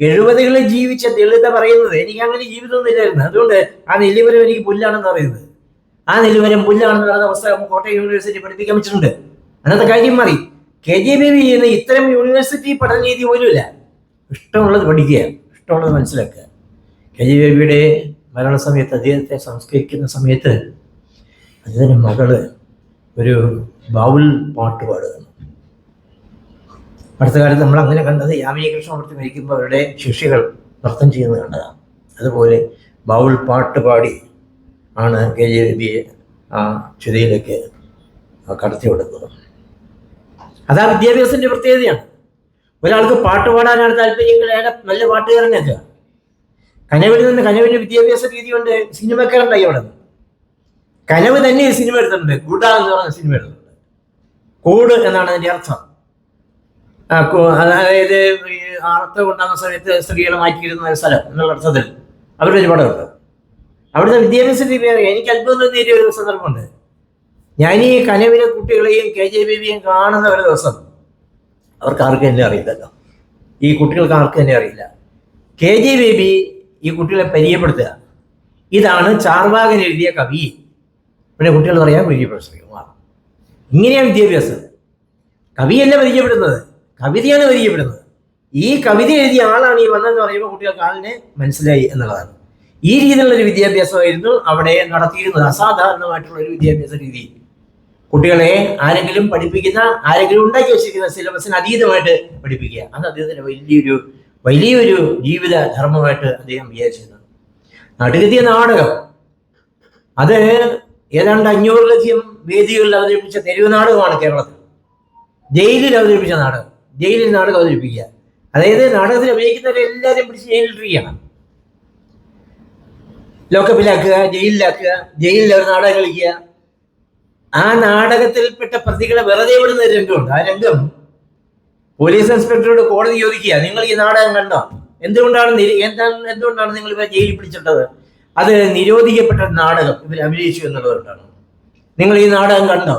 70കളിൽ ജീവിച്ച ദളിത പറയുന്നത്. എനിക്ക് അങ്ങനെ ജീവിതമൊന്നും ഇല്ലായിരുന്നു, അതുകൊണ്ട് ആ നെല്ലിമരം എനിക്ക് പുല്ലാണെന്ന് പറയുന്നത്. ആ നെല്ലിമരം പുല്ലാണെന്ന് പറയുന്ന പുസ്തകം കോട്ടയം യൂണിവേഴ്സിറ്റി പഠിപ്പിക്കാൻ വെച്ചിട്ടുണ്ട്. അന്നത്തെ കാര്യം മാറി. KJBB ചെയ്യുന്ന ഇത്തരം യൂണിവേഴ്സിറ്റി പഠന രീതി പോലുമില്ല. ഇഷ്ടമുള്ളത് പഠിക്കുക, ഇഷ്ടമുള്ളത് മനസ്സിലാക്കുക. KJBBയുടെ മരണ സമയത്ത് അദ്ദേഹത്തെ സംസ്കരിക്കുന്ന സമയത്ത് അദ്ദേഹത്തിൻ്റെ മകള് ഒരു ബാവുൽ പാട്ട് പാടുകയാണ്. അടുത്ത കാലത്ത് നമ്മൾ അങ്ങനെ കണ്ടത് യാമിനി കൃഷ്ണമൂർത്തി മരിക്കുമ്പോൾ അവരുടെ ശിഷ്യകൾ നൃത്തം ചെയ്യുന്നത് കണ്ടതാണ്. അതുപോലെ ബാവുൽ പാട്ട് പാടി ആണ് KJBBയെ ആ ചുതിയിലേക്ക് കടത്തി കൊടുക്കുന്നത്. അതാ വിദ്യാഭ്യാസത്തിന്റെ പ്രത്യേകതയാണ്. ഒരാൾക്ക് പാട്ട് പാടാനാണ് താല്പര്യമെങ്കിൽ അയാളെ നല്ല പാട്ടുകാരനൊക്കെ. കനവിൽ നിന്ന് കനവിന്റെ വിദ്യാഭ്യാസ രീതി കൊണ്ട് സിനിമക്കാരുണ്ടായി അവിടെ നിന്ന്. കനവ് തന്നെ സിനിമ എടുത്തിട്ടുണ്ട്. ഗുഡ എന്ന് പറഞ്ഞ സിനിമ എടുത്തിട്ടുണ്ട്. കൂട് എന്നാണ് അതിന്റെ അർത്ഥം. അതായത് അർത്ഥം കൊണ്ടാകുന്ന സമയത്ത് സ്ത്രീകളെ മാറ്റിയിരുന്ന ഒരു സ്ഥലം എന്നുള്ള അർത്ഥത്തിൽ അവരുടെ ഒരു പടമുണ്ട്. അവിടുത്തെ വിദ്യാഭ്യാസ രീതി എനിക്ക് അത്ഭുതം നേരിയ ഒരു സന്ദർഭമുണ്ട്. ഞാൻ ഈ കനവിലെ കുട്ടികളെയും KJBBയും കാണുന്ന ഒരു ദിവസം അവർക്ക് ആർക്കും എന്നെ അറിയില്ലല്ലോ. ഈ കുട്ടികൾക്ക് ആർക്കും എന്നെ അറിയില്ല. KJBB ഈ കുട്ടികളെ പരിചയപ്പെടുത്തുക. ഇതാണ് ചാർവാകൻ എഴുതിയ കവി. പിന്നെ കുട്ടികൾ പറയാൻ പരിചയപ്പെടുത്തുക. ഇങ്ങനെയാണ് വിദ്യാഭ്യാസം. കവിയല്ല പരിചയപ്പെടുന്നത്, കവിതയാണ് പരിചയപ്പെടുന്നത്. ഈ കവിത എഴുതിയ ആളാണ് ഈ വന്നതെന്ന് പറയുമ്പോൾ കുട്ടികൾക്ക് ആളിനെ മനസ്സിലായി എന്നുള്ളതാണ്. ഈ രീതിയിലുള്ളൊരു വിദ്യാഭ്യാസമായിരുന്നു അവിടെ നടത്തിയിരുന്നത്. അസാധാരണമായിട്ടുള്ള ഒരു വിദ്യാഭ്യാസ രീതി. കുട്ടികളെ ആരെങ്കിലും പഠിപ്പിക്കുന്ന, ആരെങ്കിലും ഉണ്ടാക്കി വെച്ചിരിക്കുന്ന സിലബസിന് അതീതമായിട്ട് പഠിപ്പിക്കുക. അത് അദ്ദേഹത്തിന് വലിയൊരു ജീവിത ധർമ്മമായിട്ട് അദ്ദേഹം വിചാരിച്ചിരുന്നു. നടുകെത്തിയ നാടകം, അത് ഏതാണ്ട് 500-ലധികം വേദികളിൽ അവതരിപ്പിച്ച തെരുവ് നാടകമാണ് കേരളത്തിൽ. ജയിലിൽ അവതരിപ്പിച്ച നാടകം, ജയിലിൽ നാടകം അവതരിപ്പിക്കുക. അതായത് നാടകത്തിൽ അഭിനയിക്കുന്നവരെല്ലാവരും പിടിച്ച് ജയിലിലിരിക്കുകയാണ്. ലോക്കപ്പിലാക്കുക, ജയിലിലാക്കുക, ജയിലിൽ അവർ നാടകം കളിക്കുക. ആ നാടകത്തിൽപ്പെട്ട പ്രതികളെ വെറുതെ വിടുന്ന ഒരു രംഗമുണ്ട്. ആ രംഗം പോലീസ് ഇൻസ്പെക്ടറോട് കോടതി ചോദിക്കുക, നിങ്ങൾ ഈ നാടകം കണ്ടോ? എന്തുകൊണ്ടാണ് നിങ്ങൾ ഇവരെ ജയിലിൽ പിടിച്ചിട്ടത്? അത് നിരോധിക്കപ്പെട്ട നാടകം ഇവർ അഭിനയിച്ചു എന്നുള്ളതുകൊണ്ടാണ്. നിങ്ങൾ ഈ നാടകം കണ്ടോ?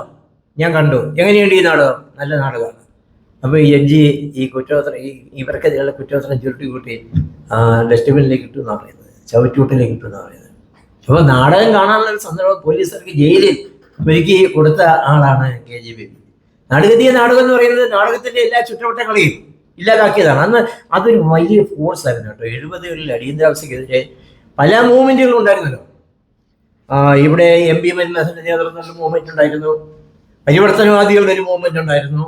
ഞാൻ കണ്ടു. എങ്ങനെയുണ്ട് ഈ നാടകം? നല്ല നാടകമാണ്. അപ്പോൾ ഈ ജഡ്ജി ഈ കുറ്റപത്രം, ഇവർക്കെതിരെയുള്ള കുറ്റപത്രം ചുരുട്ടി ഡസ്റ്റ്ബിനിലേക്ക് ഇട്ടുമെന്നാണ് പറയുന്നത്, ചവറ്റുകൂട്ടിലേക്ക് ഇട്ടുമെന്നാണ് പറയുന്നത്. അപ്പോൾ നാടകം കാണാനുള്ള ഒരു സന്ദർഭം പോലീസുകാർക്ക് ജയിലിൽ ഒരുക്കി കൊടുത്ത ആളാണ് KJBB. നടുകെത്തിയ നാടകം എന്ന് പറയുന്നത് നാടകത്തിന്റെ എല്ലാ ചുറ്റവട്ടങ്ങളെയും ഇല്ലാതാക്കിയതാണ്. അന്ന് അതൊരു വലിയ ഫോഴ്സ് ആയിരുന്നു കേട്ടോ. 70കളിൽ അടിയന്തരാവസ്ഥക്കെതിരെ പല മൂവ്മെന്റുകളും ഉണ്ടായിരുന്നല്ലോ. ഇവിടെ എം പി മൻമോഹന്റെ നേതൃത്വത്തിൽ മൂവ്മെന്റ് ഉണ്ടായിരുന്നു, പരിവർത്തനവാദികളുടെ ഒരു മൂവ്മെന്റ് ഉണ്ടായിരുന്നു,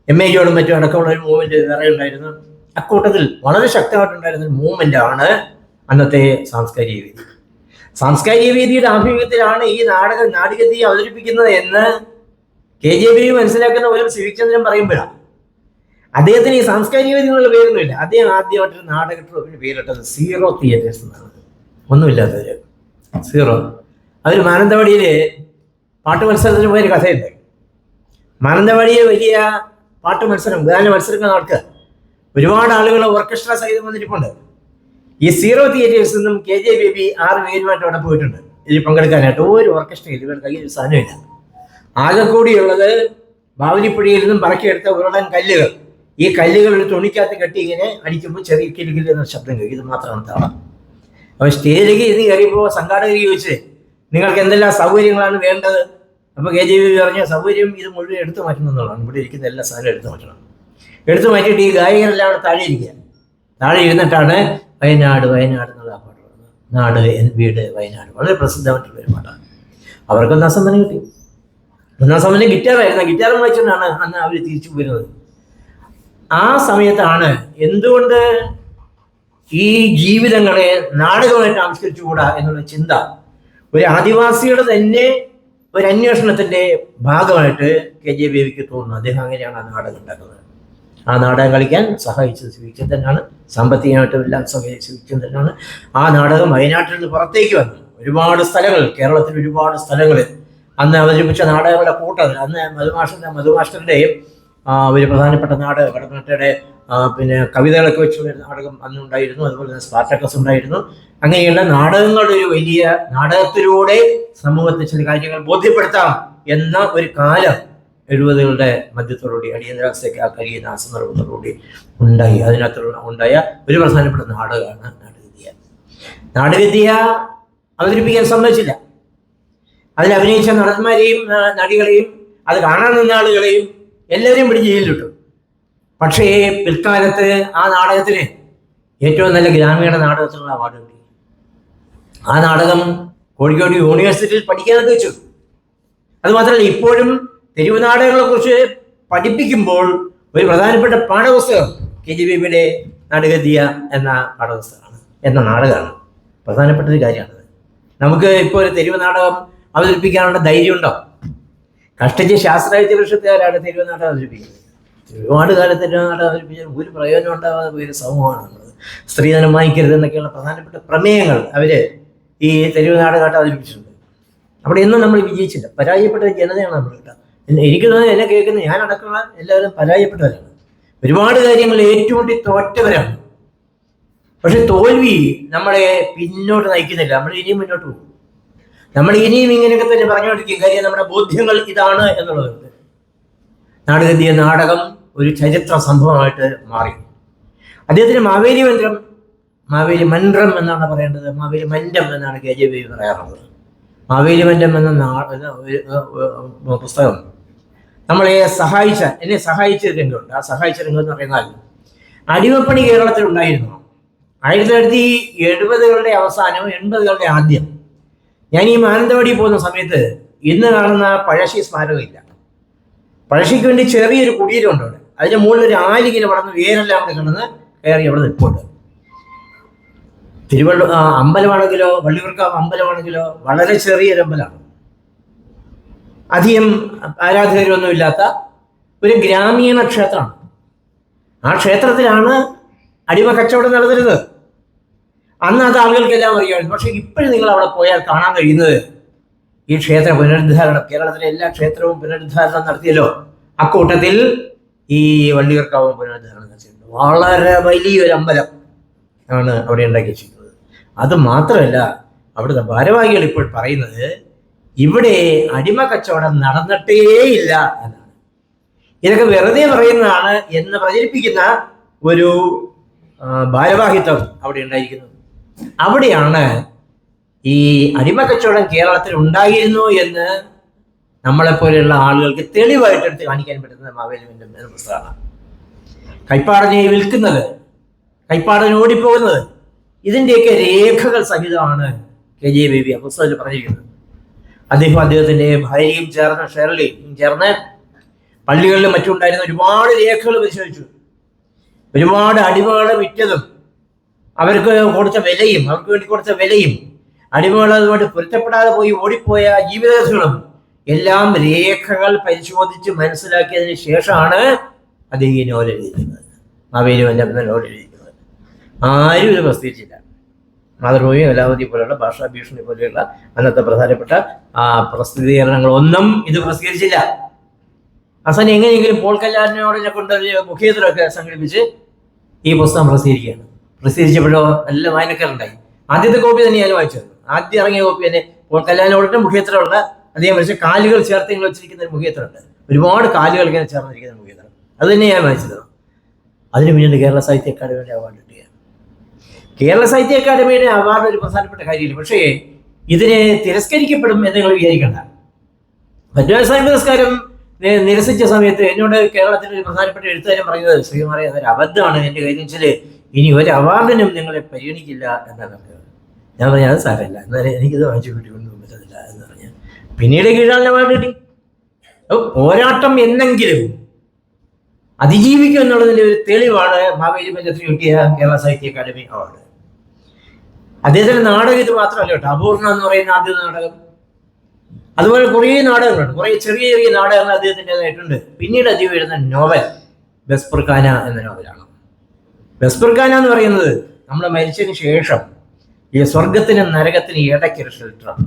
MA ജോണും മറ്റും അടക്കമുള്ള ഒരു മൂവ്മെന്റ് വേറെ ഉണ്ടായിരുന്നു. അക്കൂട്ടത്തിൽ വളരെ ശക്തമായിട്ടുണ്ടായിരുന്ന ഒരു മൂവ്മെന്റ് ആണ് അന്നത്തെ സാംസ്കാരിക വേദി. സാംസ്കാരിക വേദിയുടെ ആഭിമുഖ്യത്തിലാണ് ഈ നാടകീയത അവതരിപ്പിക്കുന്നത് എന്ന് KJB മനസ്സിലാക്കുന്ന ഒരു സിവിക് പറയുമ്പോഴാണ്. അദ്ദേഹത്തിന് ഈ സാംസ്കാരിക വേദി എന്നുള്ള പേരൊന്നുമില്ല. അദ്ദേഹം ആദ്യമായിട്ടൊരു നാടക ട്രൂപ്പിന് പേരിട്ടത് സീറോ തിയേറ്റേഴ്സ് എന്നാണ്. ഒന്നുമില്ലാത്തവര് സീറോ. അവർ മാനന്തവാടിയിൽ പാട്ട് മത്സരത്തിന് പോയൊരു കഥയുണ്ട്. മാനന്തവാടിയിൽ വലിയ പാട്ട് മത്സരം, ഗാന മത്സരങ്ങൾ നടക്കുക. ഒരുപാട് ആളുകൾ ഓർക്കസ്ട്ര സഹിതം വന്നിരിപ്പുണ്ട്. ഈ സീറോ തിയേറ്റേഴ്സ് നിന്നും KJB 6 പേരുമായിട്ട് അവിടെ പോയിട്ടുണ്ട് ഇതിൽ പങ്കെടുക്കാനായിട്ട്. ഒരു ഓർക്കസ്ട്രയിൽ ഇവരുടെ കയ്യിൽ ഒരു സാധനമില്ല. ആകെ കൂടിയുള്ളത് ബാവലിപ്പുഴയിൽ നിന്നും പറക്കിയെടുത്ത ഉരുളൻ കല്ലുകൾ. ഈ കല്ലുകൾ ഒരു തുണിക്കകത്ത് കെട്ടി ഇങ്ങനെ അടിക്കുമ്പോൾ ചെറിയ കിലുകിൽ എന്ന ശബ്ദം കേൾക്കും. ഇത് മാത്രമാണ് താളം. അപ്പോൾ സ്റ്റേജിലേക്ക് ഇന്ന് കയറിയപ്പോൾ സംഘാടകർ ചോദിച്ച്, നിങ്ങൾക്ക് എന്തെല്ലാം സൗകര്യങ്ങളാണ് വേണ്ടത്? അപ്പോൾ KJB പറഞ്ഞ സൗകര്യം ഇത് മുഴുവൻ എടുത്തു മാറ്റണം എന്നുള്ളതാണ്. ഇവിടെ ഇരിക്കുന്ന എല്ലാ സാധനവും എടുത്തു മാറ്റണം. എടുത്തു മാറ്റിയിട്ട് ഈ ഗായകരെല്ലാം താഴെ ഇരിക്കുക. താഴെ ഇരുന്നിട്ടാണ് വയനാട് വയനാട് എന്നുള്ള ആ പാട്ട് പാടുന്നത്. നാട് വീട് വയനാട്, വളരെ പ്രസിദ്ധമായിട്ടുള്ള ഒരു പാട്ടാണ്. അവർക്ക് 1 സമ്മാനം കിട്ടി. 1 സമ്മാനം ഗിറ്റാറായിരുന്നു. ഗിറ്റാറും വായിച്ചുകൊണ്ടാണ് അന്ന് അവർ തിരിച്ചു പോരുന്നത്. ആ സമയത്താണ് എന്തുകൊണ്ട് ഈ ജീവിതങ്ങളെ നാടകമായിട്ട് ആവിഷ്കരിച്ചുകൂടാ എന്നുള്ള ചിന്ത ഒരു ആദിവാസിയുടെ തന്നെ ഒരു അന്വേഷണത്തിന്റെ ഭാഗമായിട്ട് KJBക്ക് തോന്നുന്നു. അദ്ദേഹം അങ്ങനെയാണ് ആ നാടകം ഉണ്ടാക്കുന്നത്. ആ നാടകം കളിക്കാൻ സഹായിച്ചത് സിവിക് സാമ്പത്തികമായിട്ടും എല്ലാം സഹായിച്ചത് സിവിക് ആ നാടകം വയനാട്ടിൽ നിന്ന് പുറത്തേക്ക് വന്നു. ഒരുപാട് സ്ഥലങ്ങൾ, കേരളത്തിൽ ഒരുപാട് സ്ഥലങ്ങളിൽ അന്ന് അവതരിപ്പിച്ച നാടകങ്ങളുടെ കൂട്ടത്തിൽ അന്ന് മധുമാസ്റ്ററുടെയും ഒരു പ്രധാനപ്പെട്ട നാടകം കടമനിട്ടയുടെ പിന്നെ കവിതകളൊക്കെ വെച്ചുള്ള നാടകം അന്നുണ്ടായിരുന്നു. അതുപോലെ തന്നെ സ്പാർട്ടക്കസ് ഉണ്ടായിരുന്നു. അങ്ങനെയുള്ള നാടകങ്ങളുടെ ഒരു വലിയ നാടകത്തിലൂടെ സമൂഹത്തിൽ ചില കാര്യങ്ങൾ ബോധ്യപ്പെടുത്താം എന്ന ഒരു കാലം 70കളുടെ മധ്യത്തോടുകൂടി അടിയന്തരാവസ്ഥയ്ക്ക് ആ കഴിയുന്ന ആ സന്ദർഭത്തോടുകൂടി ഉണ്ടായി. ഉണ്ടായ ഒരു പ്രധാനപ്പെട്ട നാടകമാണ് നാടകീയ. നാടകീയ അവതരിപ്പിക്കാൻ സമ്മതിച്ചില്ല. അതിൽ അഭിനയിച്ച നടന്മാരെയും നടികളെയും അത് കാണാൻ നിന്ന ആളുകളെയും എല്ലാവരെയും പിടിച്ച് ജയിലിലിട്ടു. പക്ഷേ പിൽക്കാലത്ത് ആ നാടകത്തിന് ഏറ്റവും നല്ല ഗ്രാമീണ നാടകത്തിനുള്ള അവാർഡ് കിട്ടി. ആ നാടകം കോഴിക്കോട് യൂണിവേഴ്സിറ്റിയിൽ പഠിക്കാനൊക്കെ വെച്ചു. അതുമാത്രമല്ല, ഇപ്പോഴും തെരുവ് നാടകങ്ങളെ കുറിച്ച് പഠിപ്പിക്കുമ്പോൾ ഒരു പ്രധാനപ്പെട്ട പാഠപുസ്തകം KJBയുടെ നാടകീയ എന്ന പാഠപുസ്തകമാണ്, എന്ന നാടകമാണ്. പ്രധാനപ്പെട്ട ഒരു കാര്യമാണത്. നമുക്ക് ഇപ്പോൾ ഒരു തെരുവ് നാടകം അവതരിപ്പിക്കാനുള്ള ധൈര്യം ഉണ്ടോ? കഷ്ടിച്ച് ശാസ്ത്രാഹിത്യ പരിഷത്തുകാരാണ് തെരുവ് നാടകം അവതരിപ്പിക്കുന്നത്. ഒരുപാട് കാലത്ത് തെരുവ് നാടകം അവതരിപ്പിച്ചാൽ ഒരു പ്രയോജനം ഉണ്ടാവാതെ പോയൊരു സമൂഹമാണ് നമ്മളത്. സ്ത്രീധനം വാങ്ങിക്കരുത് എന്നൊക്കെയുള്ള പ്രധാനപ്പെട്ട പ്രമേയങ്ങൾ അവർ ഈ തെരുവ് നാടകമായിട്ട് അവതരിപ്പിച്ചിട്ടുണ്ട്. അവിടെ ഒന്നും നമ്മൾ വിജയിച്ചില്ല. പരാജയപ്പെട്ട ജനതയാണ് നമ്മൾ കിട്ടുക. എനിക്ക് തോന്നുന്നത് എന്നെ കേൾക്കുന്നത് ഞാനടക്കമുള്ള എല്ലാവരും പരാജയപ്പെട്ടവരാണ്. ഒരുപാട് കാര്യങ്ങൾ ഏറ്റുമുട്ടി തോറ്റവരാണ്. പക്ഷെ തോൽവി നമ്മളെ പിന്നോട്ട് നയിക്കുന്നില്ല. നമ്മൾ ഇനിയും മുന്നോട്ട് പോകും. നമ്മൾ ഇനിയും ഇങ്ങനെയൊക്കെ തന്നെ പറഞ്ഞുകൊണ്ടിരിക്കും. കാര്യം നമ്മുടെ ബോധ്യങ്ങൾ ഇതാണ് എന്നുള്ളത്. നാടകീയ നാടകം ഒരു ചരിത്ര സംഭവമായിട്ട് മാറി. അദ്ദേഹത്തിന് മാവേലി മന്ത്രം എന്നാണ് പറയേണ്ടത്. മാവേലി മന്റം എന്നാണ് KJB പറയാറുള്ളത്. മാവേലി മന്റം എന്ന പുസ്തകം എന്നെ സഹായിച്ച രംഗമുണ്ട്. ആ സഹായിച്ച രംഗം എന്ന് പറയുന്നാൽ അടിമപ്പണി കേരളത്തിൽ ഉണ്ടായിരുന്നു. 1970കളുടെ അവസാനം 80കളുടെ ആദ്യം ഞാൻ ഈ മാനന്തവാടി പോകുന്ന സമയത്ത് ഇന്ന് കാണുന്ന പഴശ്ശി സ്മാരകമില്ല. പഴശ്ശിക്ക് വേണ്ടി ചെറിയൊരു കുടീരമുണ്ട് അവിടെ. അതിൻ്റെ മുകളിൽ ഒരു ആലിങ്ങനെ വളർന്ന് വേരെല്ലാം അവിടെ കിടന്ന് കയറി അവിടെ നിൽപ്പുണ്ട്. അമ്പലമാണെങ്കിലോ വള്ളിയൂർക്കാവ് അമ്പലമാണെങ്കിലോ വളരെ ചെറിയൊരു അമ്പലമാണ്. അധികം ആരാധകരൊന്നും ഇല്ലാത്ത ഒരു ഗ്രാമീണ ക്ഷേത്രമാണ്. ആ ക്ഷേത്രത്തിലാണ് അടിമ കച്ചവടം നടന്നിരുന്നത്. അന്ന് അത് ആളുകൾക്കെല്ലാം അറിയാമായിരുന്നു. പക്ഷെ ഇപ്പോഴും നിങ്ങൾ അവിടെ പോയാൽ കാണാൻ കഴിയുന്നത് ഈ ക്ഷേത്ര പുനരുദ്ധാരണം, കേരളത്തിലെ എല്ലാ ക്ഷേത്രവും പുനരുദ്ധാരണം നടത്തിയല്ലോ. അക്കൂട്ടത്തിൽ ഈ വള്ളിയൂർക്കാവും പുനരുദ്ധാരണം നടത്തിയിട്ടുണ്ട്. വളരെ വലിയൊരു അമ്പലം ആണ് അവിടെ ഉണ്ടാക്കി വെച്ചിരിക്കുന്നത്. അത് മാത്രമല്ല, അവിടുത്തെ ഭാരവാഹികൾ ഇപ്പോൾ പറയുന്നത് ഇവിടെ അടിമ കച്ചവടം നടന്നിട്ടേയില്ല എന്നാണ്. ഇതൊക്കെ വെറുതെ പറയുന്നതാണ് എന്ന് പ്രചരിപ്പിക്കുന്ന ഒരു ഭാരവാഹിത്വം അവിടെ ഉണ്ടായിരിക്കുന്നത്. അവിടെയാണ് ഈ അടിമ കച്ചവടം കേരളത്തിൽ ഉണ്ടായിരുന്നു എന്ന് നമ്മളെപ്പോലെയുള്ള ആളുകൾക്ക് തെളിവായിട്ട് എടുത്ത് കാണിക്കാൻ പറ്റുന്ന മാവേലി മന്റം എന്ന പുസ്തകമാണ്. കൈപ്പാടനെ വിൽക്കുന്നത്, കൈപ്പാടൻ ഓടിപ്പോകുന്നത്, ഇതിൻ്റെയൊക്കെ രേഖകൾ സഹിതമാണ് KJBB ആ പുസ്തകത്തിൽ പറഞ്ഞിരിക്കുന്നത്. അദ്ദേഹത്തിൻ്റെ ഭാര്യയും ചേർന്ന്, ഷെർലിയും ചേർന്ന് പള്ളികളിലും മറ്റുണ്ടായിരുന്ന ഒരുപാട് രേഖകൾ പരിശോധിച്ചു. ഒരുപാട് അടിമകളെ വിറ്റതും അവർക്ക് കൊടുത്ത വിലയും, അവർക്ക് വേണ്ടി കൊടുത്ത വിലയും, അടിമകൾ അതുമായിട്ട് പൊരുത്തപ്പെടാതെ പോയി ഓടിപ്പോയ ജീവിതങ്ങളും എല്ലാം രേഖകൾ പരിശോധിച്ച് മനസ്സിലാക്കിയതിന് ശേഷമാണ് അദ്ദേഹം ഈ നോവൽ എഴുതിയിരിക്കുന്നത്. മാവേലിയും എന്ന നോവൽ എഴുതിയിരിക്കുന്നത്. ആരും ഇത് പ്രസിദ്ധീകരിച്ചില്ല. മാതൃഭൂമി, കലാവതി പോലെയുള്ള ഭാഷാ ഭീഷണി പോലെയുള്ള അന്നത്തെ പ്രധാനപ്പെട്ട പ്രസിദ്ധീകരണങ്ങളൊന്നും ഇത് പ്രസിദ്ധീകരിച്ചില്ല. അവസാനം എങ്ങനെയെങ്കിലും പോൾ കല്ലാരനോടിനെ കൊണ്ട് മുഖേതരമൊക്കെ സംഘടിപ്പിച്ച് ഈ പുസ്തകം പ്രസിദ്ധീകരിക്കുകയാണ്. പ്രസിദ്ധീകരിച്ചപ്പോഴോ നല്ല വായനക്കാരുണ്ടായി. ആദ്യത്തെ കോപ്പി തന്നെ ഞാൻ വായിച്ചത്. ആദ്യം ഇറങ്ങിയ കോപ്പി തന്നെ പോൾ കല്ലാരനോടിന്റെ മുഖേത്രമുള്ള അദ്ദേഹം വരച്ച കാലുകൾ ചേർത്ത് ഇങ്ങനെ വെച്ചിരിക്കുന്ന ഒരു മുഖേത്രമുണ്ട്. ഒരുപാട് കാലുകൾ ഇങ്ങനെ ചേർന്നിരിക്കുന്ന മുഖേത്രം. അത് തന്നെ ഞാൻ വായിച്ചത്. അതിന് പിന്നീട് കേരള സാഹിത്യ അക്കാദമിയുടെ അവാർഡ് കിട്ടുക. കേരള സാഹിത്യ അക്കാദമിയുടെ അവാർഡ് ഒരു പ്രധാനപ്പെട്ട കാര്യമില്ല. പക്ഷേ ഇതിനെ തിരസ്കരിക്കപ്പെടും എന്ന് നിങ്ങൾ വിചാരിക്കണ്ട. പത്മനാഭ സ്വാമി പുരസ്കാരം നിരസിച്ച സമയത്ത് എന്നോട് കേരളത്തിലെ ഒരു പ്രധാനപ്പെട്ട എഴുത്തുകാരൻ പറയുന്നത്, ശ്രീകുമാരെ, അതൊരു അബദ്ധമാണ്. എൻ്റെ കാര്യം വെച്ചാൽ ഇനി ഒരു അവാർഡിനും നിങ്ങളെ പരിഗണിക്കില്ല എന്നാണ് പറഞ്ഞത്. ഞാൻ പറഞ്ഞു അത് സാരമില്ല, എന്നാലും എനിക്കിത് വാങ്ങിച്ചു കിട്ടിക്കൊണ്ടു പറ്റത്തില്ല എന്ന് പറഞ്ഞു. പിന്നീട് കീഴാളിന് അവാർഡ് കിട്ടി. പോരാട്ടം എന്നെങ്കിലും അതിജീവിക്കും എന്നുള്ളതിൻ്റെ ഒരു തെളിവാണ് മാവേലി മഞ്ചത്തിന് കിട്ടിയ കേരള സാഹിത്യ അക്കാദമി അവാർഡ്. അദ്ദേഹത്തിന്റെ നാടകം ഇത് മാത്രമല്ല കേട്ടോ. അപൂർണ എന്ന് പറയുന്ന ആദ്യ നാടകം, അതുപോലെ കുറേ നാടകങ്ങളുണ്ട്. കുറേ ചെറിയ ചെറിയ നാടകങ്ങൾ അദ്ദേഹത്തിൻ്റെതായിട്ടുണ്ട്. പിന്നീട് അദ്ദേഹം എഴുതുന്ന നോവൽ ബെസ്പർഖാന എന്ന നോവലാണ്. ബെസ്പർഖാന എന്ന് പറയുന്നത് നമ്മൾ മരിച്ചതിന് ശേഷം ഈ സ്വർഗത്തിനും നരകത്തിനും ഇടയ്ക്കൊരു ഷെൽട്ടറാണ്.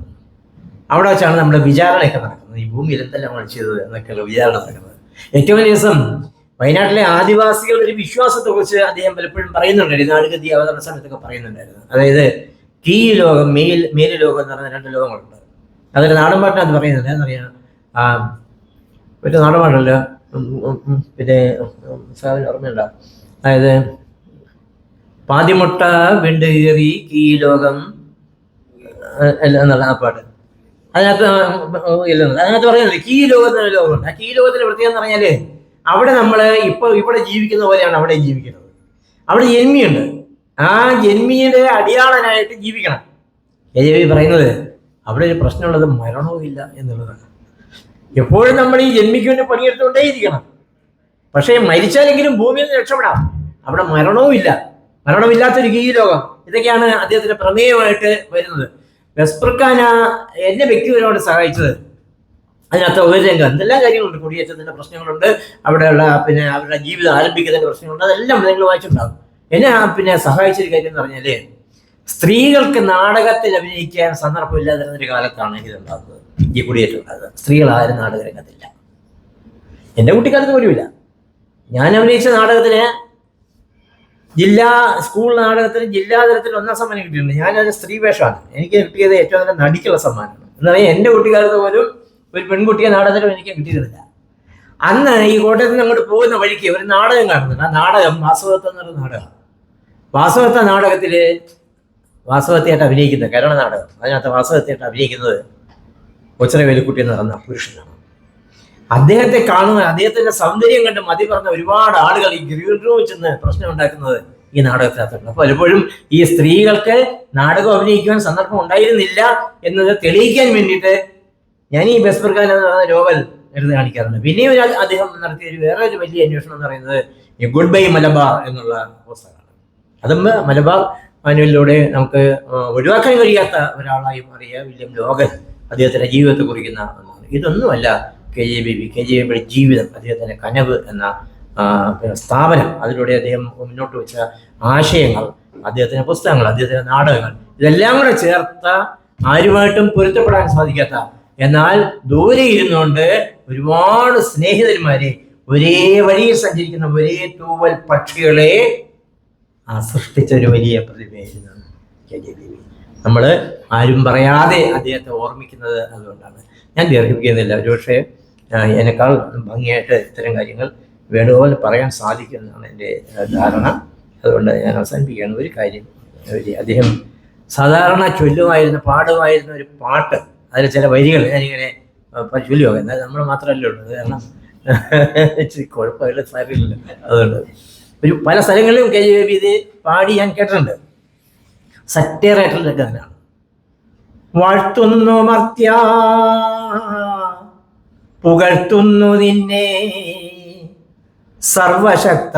അവിടെ വെച്ചാണ് നമ്മുടെ വിചാരണയൊക്കെ നടക്കുന്നത്. ഈ ഭൂമിയിൽ എന്തെല്ലാം നമ്മൾ ചെയ്തത് എന്നൊക്കെയുള്ള വിചാരണ നടക്കുന്നത്. ഏറ്റവും വലിയ ദിവസം വയനാട്ടിലെ ആദിവാസികളുടെ ഒരു വിശ്വാസത്തെക്കുറിച്ച് അദ്ദേഹം പലപ്പോഴും പറയുന്നുണ്ടായിരുന്നു. നാടുഗതി അവതരണ സമയത്തൊക്കെ പറയുന്നുണ്ടായിരുന്നു. അതായത് കീഴ് ലോകം, മേല് ലോകം എന്ന് പറഞ്ഞ രണ്ട് ലോകങ്ങളുണ്ട്. അതൊരു നാടൻപാട്ടിന് അത് പറയുന്നുണ്ട്. എന്നറിയാം, ഒരു നാടൻപാട്ടല്ലോ, പിന്നെ സാധനം ഓർമ്മയുണ്ടോ? അതായത് പാതിമുട്ട വിണ്ട് കീറി കീഴ് ലോകം എന്നുള്ള ആ പാട്ട്. അതിനകത്ത് പറയുന്നത് കീഴ് ലോകം എന്നൊരു ലോകമുണ്ട്. ആ കീഴ് ലോകത്തിന്റെ പ്രത്യേകത എന്ന് പറഞ്ഞാല് അവിടെ നമ്മൾ ഇവിടെ ജീവിക്കുന്ന പോലെയാണ് അവിടെ ജീവിക്കുന്നത്. അവിടെ ജന്മിയുണ്ട്. ആ ജന്മിയുടെ അടിയാളനായിട്ട് ജീവിക്കണം. KJB പറയുന്നത് അവിടെ ഒരു പ്രശ്നമുള്ളത് മരണവും ഇല്ല എന്നുള്ളതാണ്. എപ്പോഴും നമ്മൾ ഈ ജന്മിക്ക് വേണ്ടി പണിയെടുത്തുകൊണ്ടേയിരിക്കണം. പക്ഷേ മരിച്ചാലെങ്കിലും ഭൂമിയിൽ നിന്ന് രക്ഷപ്പെടാം. അവിടെ മരണവും ഇല്ല, മരണമില്ലാത്തൊരു കീഴ് ലോകം. ഇതൊക്കെയാണ് അദ്ദേഹത്തിന്റെ പ്രമേയമായിട്ട് വരുന്നത്. ബെസ്പർഖാന എന്നെ വ്യക്തിപരമായിട്ട് സഹായിച്ചത് അതിനകത്ത് ഒരു രംഗം എന്തെല്ലാം കാര്യങ്ങളുണ്ട്. കുടിയേറ്റത്തിന്റെ പ്രശ്നങ്ങളുണ്ട്, അവിടെയുള്ള പിന്നെ അവരുടെ ജീവിതം ആരംഭിക്കുന്നതിന്റെ പ്രശ്നങ്ങളുണ്ട്. അതെല്ലാം നിങ്ങൾ വായിച്ചിട്ടുണ്ടാകും. എന്നെ സഹായിച്ചൊരു കാര്യം എന്ന് പറഞ്ഞാല് സ്ത്രീകൾക്ക് നാടകത്തിൽ അഭിനയിക്കാൻ സന്ദർഭമില്ലാതിരുന്നൊരു കാലത്താണ് ഇതുണ്ടാകുന്നത്, ഈ കുടിയേറ്റം ഉണ്ടാകുന്നത്. സ്ത്രീകൾ ആരും നാടകരംഗത്തില്ല. എൻ്റെ കുട്ടിക്കാലത്ത് പോലുമില്ല. ഞാൻ അഭിനയിച്ച നാടകത്തിന് സ്കൂൾ നാടകത്തിന് ജില്ലാതലത്തിൽ 1ാം സമ്മാനം കിട്ടിയിട്ടുണ്ട്. ഞാനൊരു സ്ത്രീ വേഷമാണ്. എനിക്ക് കിട്ടിയത് ഏറ്റവും നല്ല നടിക്കുള്ള സമ്മാനമാണ്. എന്ന് പറഞ്ഞാൽ എൻ്റെ കുട്ടിക്കാലത്ത് പോലും ഒരു പെൺകുട്ടിയെ നാടകത്തിലും എനിക്ക് കിട്ടിയിരുന്നില്ല. അന്ന് ഈ കോട്ടയത്ത് നിന്ന് അങ്ങോട്ട് പോകുന്ന വഴിക്ക് ഒരു നാടകം കാണുന്നുണ്ട്. ആ നാടകം വാസവദത്ത എന്നൊരു നാടകമാണ്. വാസവദത്ത നാടകത്തില് വാസവദത്തയായിട്ട് അഭിനയിക്കുന്നത്, കേരള നാടകം, അതിനകത്ത് വാസവദത്തയായിട്ട് അഭിനയിക്കുന്നത് കൊച്ചറ വേലുക്കുട്ടി എന്ന് പറഞ്ഞ പുരുഷനാണ്. അദ്ദേഹത്തെ കാണുന്ന, അദ്ദേഹത്തിന്റെ സൗന്ദര്യം കണ്ട് മതി പറഞ്ഞ ഒരുപാട് ആളുകൾ ഈ ഗ്രീൻ റൂമിൽ ചെന്ന് പ്രശ്നം ഉണ്ടാക്കുന്നത് ഈ നാടകത്തിനകത്തുണ്ട്. അപ്പോൾ പലപ്പോഴും ഈ സ്ത്രീകൾക്ക് നാടകം അഭിനയിക്കുവാൻ സന്ദർഭം ഉണ്ടായിരുന്നില്ല എന്നത് തെളിയിക്കാൻ വേണ്ടിയിട്ട് ഞാൻ ഈ ബെസ്പർഖാന എന്ന് പറയുന്ന നോവൽ എടുത്ത് കാണിക്കാറുണ്ട്. പിന്നെയും അദ്ദേഹം നടത്തിയ വേറെ ഒരു വലിയ അന്വേഷണം എന്ന് പറയുന്നത് ഈ ഗുഡ് ബൈ മലബാർ എന്നുള്ള പുസ്തകമാണ്. അതും മലബാർ മാനുവലിലൂടെ നമുക്ക് ഒഴിവാക്കാൻ കഴിയാത്ത ഒരാളായി മാറിയ വില്യം ലോഗൻ അദ്ദേഹത്തിന്റെ ജീവിതത്തെ കുറിക്കുന്ന ഒന്നാണ്. ഇതൊന്നുമല്ല KJBയുടെ ജീവിതം, അദ്ദേഹത്തിന്റെ കനവ് എന്ന സ്ഥാപനം, അതിലൂടെ അദ്ദേഹം മുന്നോട്ട് വെച്ച ആശയങ്ങൾ, അദ്ദേഹത്തിന്റെ പുസ്തകങ്ങൾ, അദ്ദേഹത്തിന്റെ നാടകങ്ങൾ, ഇതെല്ലാം കൂടെ ചേർത്ത ആരുമായിട്ടും പൊരുത്തപ്പെടാൻ സാധിക്കാത്ത, എന്നാൽ ദൂരെ ഇരുന്നുകൊണ്ട് ഒരുപാട് സ്നേഹിതന്മാരെ, ഒരേ വഴിയിൽ സഞ്ചരിക്കുന്ന ഒരേ തൂവൽ പക്ഷികളെ സൃഷ്ടിച്ച ഒരു വലിയ പ്രതിഭയായിരുന്നു KJB. നമ്മൾ ആരും പറയാതെ അദ്ദേഹത്തെ ഓർമ്മിക്കുന്നത് അതുകൊണ്ടാണ്. ഞാൻ ദീർഘിപ്പിക്കുന്നില്ല. ഒരുപക്ഷെ എന്നെക്കാൾ ഭംഗിയായിട്ട് ഇത്തരം കാര്യങ്ങൾ വേണുപോലെ പറയാൻ സാധിക്കുമെന്നാണ് എൻ്റെ ധാരണ. അതുകൊണ്ട് ഞാൻ അവസാനിപ്പിക്കുകയാണ്. ഒരു കാര്യം, അദ്ദേഹം സാധാരണ പാടുമായിരുന്ന ഒരു പാട്ട്, അതിൽ ചില വരികൾ ഞാനിങ്ങനെ ചൊല്ലുക. എന്നാൽ നമ്മൾ മാത്രമല്ലേ ഉള്ളത്, കാരണം കുഴപ്പമില്ല, സാരില്ല. അതുകൊണ്ട് പല സ്ഥലങ്ങളിലും KJB ഇത് പാടി ഞാൻ കേട്ടിട്ടുണ്ട്. സറ്റയറായിട്ടുള്ള ഗാനാണ്. വാഴ്ത്തുന്നു മർത്യ പുകഴ്ത്തുന്നു നിന്നെ സർവശക്ത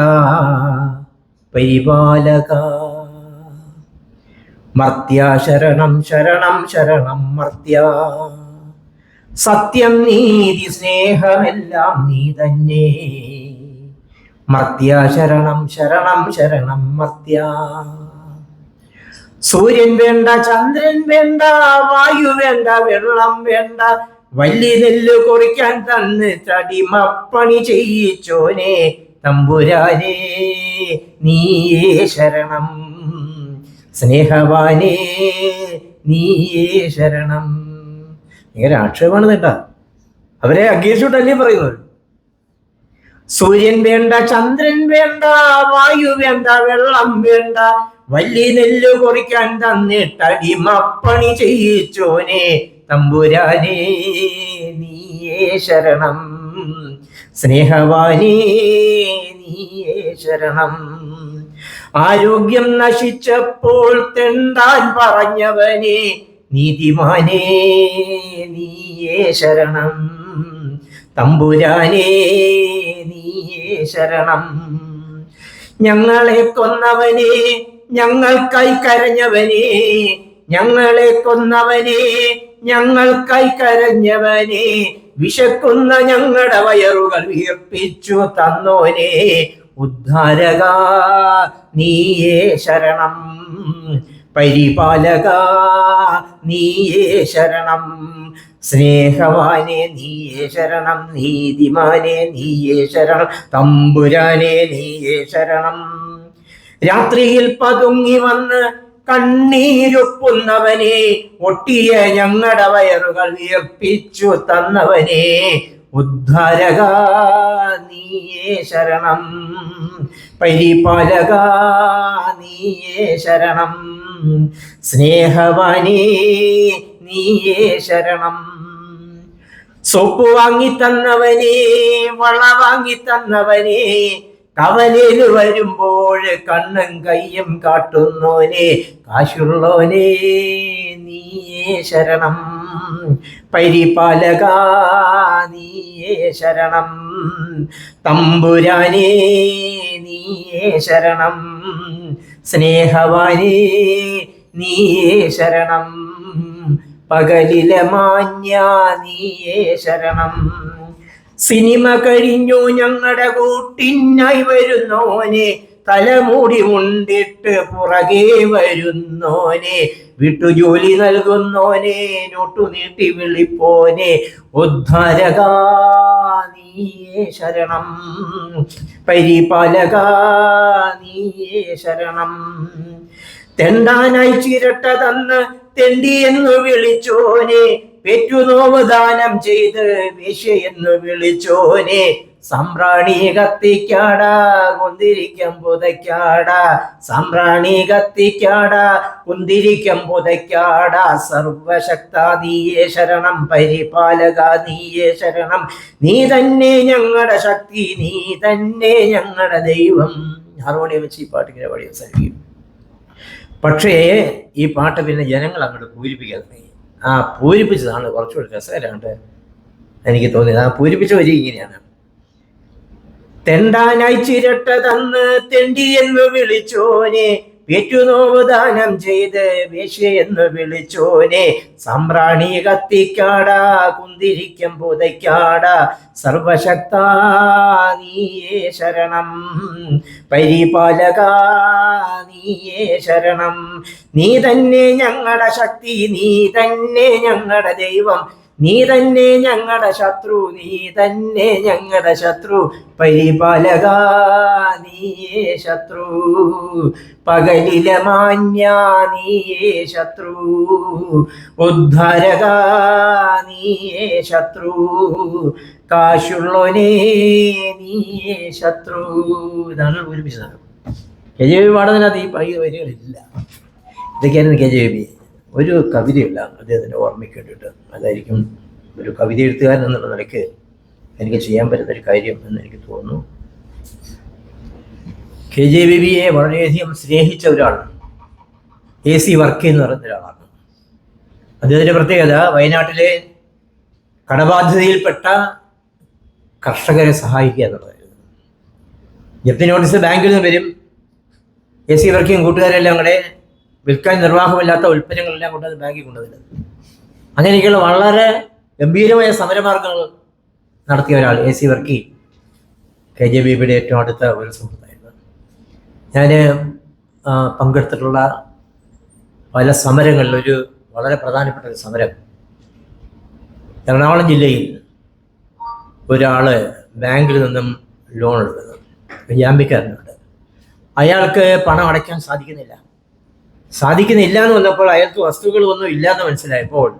പരിപാലക. മർത്യ ശരണം ശരണം ശരണം മർത്യ, സത്യം നീതി സ്നേഹമെല്ലാം നീ തന്നെ. മർത്യ ശരണം ശരണം ശരണം മർത്യ. സൂര്യൻ വേണ്ട, ചന്ദ്രൻ വേണ്ട, വായു വേണ്ട, വെള്ളം വേണ്ട, വല്ലി നെല്ല് കുറിക്കാൻ തന്ന് തടിമപ്പണി ചെയ്യിച്ചോനെ തമ്പുരാനേ നീയേ ശരണം. സ്നേഹവാനേ നീയേ ശരണം. ഇങ്ങനെ ആക്ഷേപമാണ് കേട്ടാ, അവരെ അംഗീകരിച്ചിട്ടല്ലേ പറയുന്നത്. സൂര്യൻ വേണ്ട, ചന്ദ്രൻ വേണ്ട, വായു വേണ്ട, വെള്ളം വേണ്ട, വല്ലി നെല്ല് കുറിക്കാൻ തന്നിട്ടടിമപ്പണി ചെയ്യിച്ചോനെ തമ്പുരാനേ നീയേ ശരണം. സ്നേഹവാനേ നീയേ ശരണം. ആരോഗ്യം നശിച്ചപ്പോൾ തെണ്ടാൻ പറഞ്ഞവനെ നീതിമാനേ നീയേ ശരണം. തമ്പുരാനേ നീയേ ശരണം. ഞങ്ങളെ കൊന്നവനെ, ഞങ്ങൾക്കായി കരഞ്ഞവനെ, ഞങ്ങളെ കൊന്നവനെ, ഞങ്ങൾക്കായി കരഞ്ഞവനെ, വിശക്കുന്ന ഞങ്ങളുടെ വയറുകൾ വീർപ്പിച്ചു തന്നോനെ ഉദ്ധാരക നീയേ ശരണം. പരിപാലക നീയേ ശരണം. സ്നേഹവാനേ നീയേ ശരണം. നീതിമാനേ നീയേ ശരണം. തമ്പുരാനേ നീയേ ശരണം. രാത്രിയിൽ പതുങ്ങി വന്ന് കണ്ണീരൊപ്പുന്നവനെ, ഒട്ടിയ ഞങ്ങളുടെ വയറുകൾ വിയർപ്പിച്ചു തന്നവനെ ഉദ്ധാരക നീയേ ശരണം. പരിപാലക നീയേ ശരണം. സ്നേഹവാനേ നീയേ ശരണം. സോപ്പ് വാങ്ങി തന്നവനെ, വള വാങ്ങി തന്നവനെ, കവലയിൽ വരുമ്പോൾ കണ്ണും കയ്യും കാട്ടുന്നോനെ കാശുള്ളോനെ നീയേ ശരണം. പരിപാലക നീയേ ശരണം. തമ്പുരാനേ നീയേ ശരണം. സ്നേഹവാനേ നീയേ ശരണം. പകലിലെ മാന്യ നീയേ ശരണം. സിനിമ കഴിഞ്ഞു ഞങ്ങളുടെ കൂട്ടിനായി വരുന്നോനെ, തലമുടി മുണ്ടിട്ട് പുറകെ വരുന്നോനെ, വിട്ടുജോലി നൽകുന്നോനെ, നോട്ടു നീട്ടി വിളിപ്പോനെ ഉദ്ധാരക നീയേ ശരണം. പരിപാലക നീയേ ശരണം. തെണ്ടാനായി ചിരട്ട തന്ന് തെണ്ടി എന്ന് വിളിച്ചോനെ, പെറ്റുനോവ് ദാനം ചെയ്ത് വേശ്യയെന്ന് വിളിച്ചോനെ, സാമ്പ്രാണി കത്തിക്കാടാ കുന്തിരിക്കം പുതയ്ക്കാടാ, സാമ്പ്രാണി കത്തിക്കാടാ കുന്തിരിക്കം പുതയ്ക്കാടാ. സർവശക്ത നീയേ ശരണം. പരിപാലക നീയേ ശരണം. നീ തന്നെ ഞങ്ങളുടെ ശക്തി, നീ തന്നെ ഞങ്ങളുടെ ദൈവം. ഹാർമോണിയം വെച്ച് ഈ പാട്ടിങ്ങനെ പാടി അവസാനിക്കും. പക്ഷേ ഈ പാട്ട് പിന്നെ ജനങ്ങൾ അങ്ങോട്ട് പൂരിപ്പിക്കാൻ തുടങ്ങി. ആ പൂരിപ്പിച്ചതാണ് കുറച്ചുകൂടി രസകരമായിട്ട് എനിക്ക് തോന്നിയത്. ആ പൂരിപ്പിച്ച വരി ഇങ്ങനെയാണ്: തെണ്ടാനായി ചിരട്ട തന്ന് തെണ്ടി എന്ന് വിളിച്ചോനെ, പെറ്റുനോവ് ദാനം ചെയ്ത് വേശ്യയെന്ന് വിളിച്ചോനെ, സാമ്പ്രാണി കത്തിക്കാടാ കുന്തിരിക്കം പുതയ്ക്കാടാ. സർവശക്ത നീയേ ശരണം. പരിപാലക നീയേ ശരണം. നീ തന്നെ ഞങ്ങളുടെ ശക്തി, നീ തന്നെ ഞങ്ങളുടെ ദൈവം, നീ തന്നെ ഞങ്ങളുടെ ശത്രു, നീ തന്നെ ഞങ്ങളുടെ ശത്രു. പരിപാലക നീയേ ശത്രു. പകലിലെ മാന്യ നീയേ ശത്രു. ഉദ്ധാരക നീയേ ശത്രു. കാശുള്ളോനെ നീയേ ശത്രു. ഇതാണ് പൂരിപ്പിച്ചത്. KJV പാടുന്നതിനകത്ത് ഈ വരികളില്ല. ഇതൊക്കെയായിരുന്നു KJV. ഒരു കവിതയില്ല അദ്ദേഹത്തിൻ്റെ ഓർമ്മയ്ക്ക് വേണ്ടിയിട്ട്. അതായിരിക്കും ഒരു കവിത എഴുത്തുകാരൻ എന്നുള്ള നിലയ്ക്ക് എനിക്ക് ചെയ്യാൻ പറ്റുന്നൊരു കാര്യം എന്ന് എനിക്ക് തോന്നുന്നു. KJVയെ വളരെയധികം സ്നേഹിച്ച ഒരാൾ, AC വർക്കി എന്ന് പറയുന്ന ഒരാളാണ്. അദ്ദേഹത്തിൻ്റെ പ്രത്യേകത വയനാട്ടിലെ കടബാധ്യതയിൽപ്പെട്ട കർഷകരെ സഹായിക്കുക എന്നുള്ളതായിരുന്നു. ജപ്തി നോട്ടീസ് ബാങ്കിൽ നിന്ന് വരും. AC വർക്കിയും കൂട്ടുകാരെല്ലാം കൂടെ വിൽക്കാൻ നിർവാഹമില്ലാത്ത ഉൽപ്പന്നങ്ങളെല്ലാം കൊണ്ടുവന്ന് ബാങ്കിൽ കൊണ്ടുവരുന്നത്. അങ്ങനെയൊക്കെയുള്ള വളരെ ഗംഭീരമായ സമരമാർഗങ്ങൾ നടത്തിയ ഒരാൾ AC വർക്കി KJBയുടെ ഏറ്റവും അടുത്ത ഒരു സുഹൃത്തായിരുന്നു. ഞാൻ പങ്കെടുത്തിട്ടുള്ള പല സമരങ്ങളിൽ ഒരു വളരെ പ്രധാനപ്പെട്ട ഒരു സമരം, എറണാകുളം ജില്ലയിൽ ഒരാൾ ബാങ്കിൽ നിന്നും ലോൺ എടുക്കുന്നു. ജാമ്യക്കാരനുണ്ട്. അയാൾക്ക് പണം അടയ്ക്കാൻ സാധിക്കുന്നില്ല എന്ന് വന്നപ്പോൾ അയാൾക്ക് വസ്തുക്കളൊന്നും ഇല്ലാന്ന് മനസ്സിലായപ്പോൾ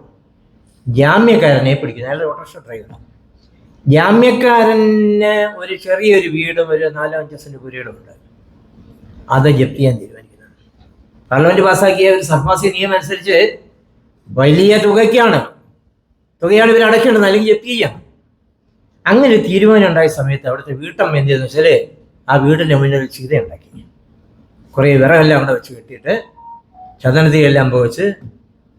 ജാമ്യക്കാരനെ പിടിക്കുന്നു. അയാൾ ഓട്ടോറിക്ഷ ഡ്രൈവറാണ്. ജാമ്യക്കാരന് ഒരു ചെറിയൊരു വീടും ഒരു 4-5 സെന്റ് പുരയിടമുണ്ട്. അത് ജപ്തി ചെയ്യാൻ തീരുമാനിക്കുന്നത്. പാർലമെന്റ് പാസ്സാക്കിയ ഒരു സർഫാസി നിയമം അനുസരിച്ച് വലിയ തുകയാണ് ഇവർ അടയ്ക്കേണ്ടത്, അല്ലെങ്കിൽ ജപ്തി ചെയ്യാം. അങ്ങനെ ഒരു തീരുമാനം ഉണ്ടായ സമയത്ത് അവിടുത്തെ വീട്ടമ്മ എന്ത് ചെയ്തെന്ന് വെച്ചാൽ ആ വീടിൻ്റെ മുന്നിൽ ഒരു ചീതയുണ്ടാക്കി. കുറേ വിറകെല്ലാം അവിടെ വെച്ച് കെട്ടിയിട്ട് ചന്ദനത്തിയെല്ലാം പോയിച്ച്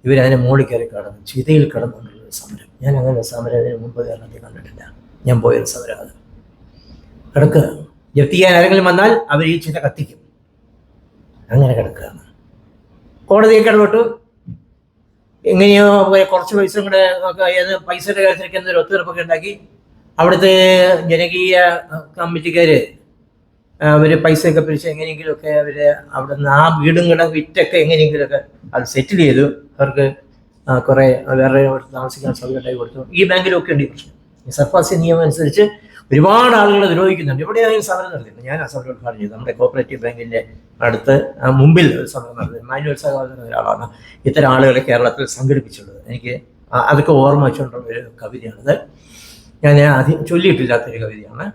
ഇവരതിനെ മുകളിൽ കയറി കടന്നു. ചീതയിൽ കടന്നുകൊണ്ടുള്ളൊരു സമരം. ഞാൻ അങ്ങനെ ഒരു സമരം അതിന് മുമ്പ് കേരളത്തിൽ കണ്ടിട്ടില്ല. ഞാൻ പോയൊരു സമരം അത് കിടക്കുക. ജപ്തി ചെയ്യാൻ ആരെങ്കിലും വന്നാൽ അവർ ഈ ചീത കത്തിക്കും. അങ്ങനെ കിടക്കുകയാണ്. കോടതിയൊക്കെ ഇടപെട്ടു. എങ്ങനെയോ കുറച്ച് പൈസ കൂടെ പൈസയുടെ കാര്യത്തിലേക്ക് എന്തൊരു ഒത്തുതീർപ്പൊക്കെ ഉണ്ടാക്കി. അവിടുത്തെ ജനകീയ കമ്മിറ്റിക്കാർ അവർ പൈസയൊക്കെ പിരിച്ച് എങ്ങനെയെങ്കിലുമൊക്കെ അവർ അവിടെ നിന്ന് ആ വീടും കൂടെ വിറ്റൊക്കെ എങ്ങനെയെങ്കിലുമൊക്കെ അത് സെറ്റിൽ ചെയ്തു. അവർക്ക് കുറേ വേറെ താമസിക്കാൻ സൗകര്യം ഉണ്ടാക്കി കൊടുത്തു. ഈ ബാങ്കിലൊക്കെ ഉണ്ട് ഈ പ്രശ്നം. ഈ സർഫാസി നിയമം അനുസരിച്ച് ഒരുപാട് ആളുകളെ ദ്രോഹിക്കുന്നുണ്ട്. എവിടെയാണെങ്കിലും സമരം നടത്തിയിട്ടുണ്ട്. ഞാൻ ആ സമരം ഉദ്ഘാടനം ചെയ്തു. നമ്മുടെ കോപ്പറേറ്റീവ് ബാങ്കിൻ്റെ അടുത്ത് മുമ്പിൽ ഒരു സമരം നടത്തിയത് മാനുവൽ സഹോദരൻ ഒരാളാണ് ഇത്തരം ആളുകളെ കേരളത്തിൽ സംഘടിപ്പിച്ചുള്ളത്. എനിക്ക് അതൊക്കെ ഓർമ്മ വെച്ചുകൊണ്ടുള്ള ഒരു കവിതയാണത്. ഞാൻ ചൊല്ലിയിട്ടില്ലാത്തൊരു കവിതയാണ്.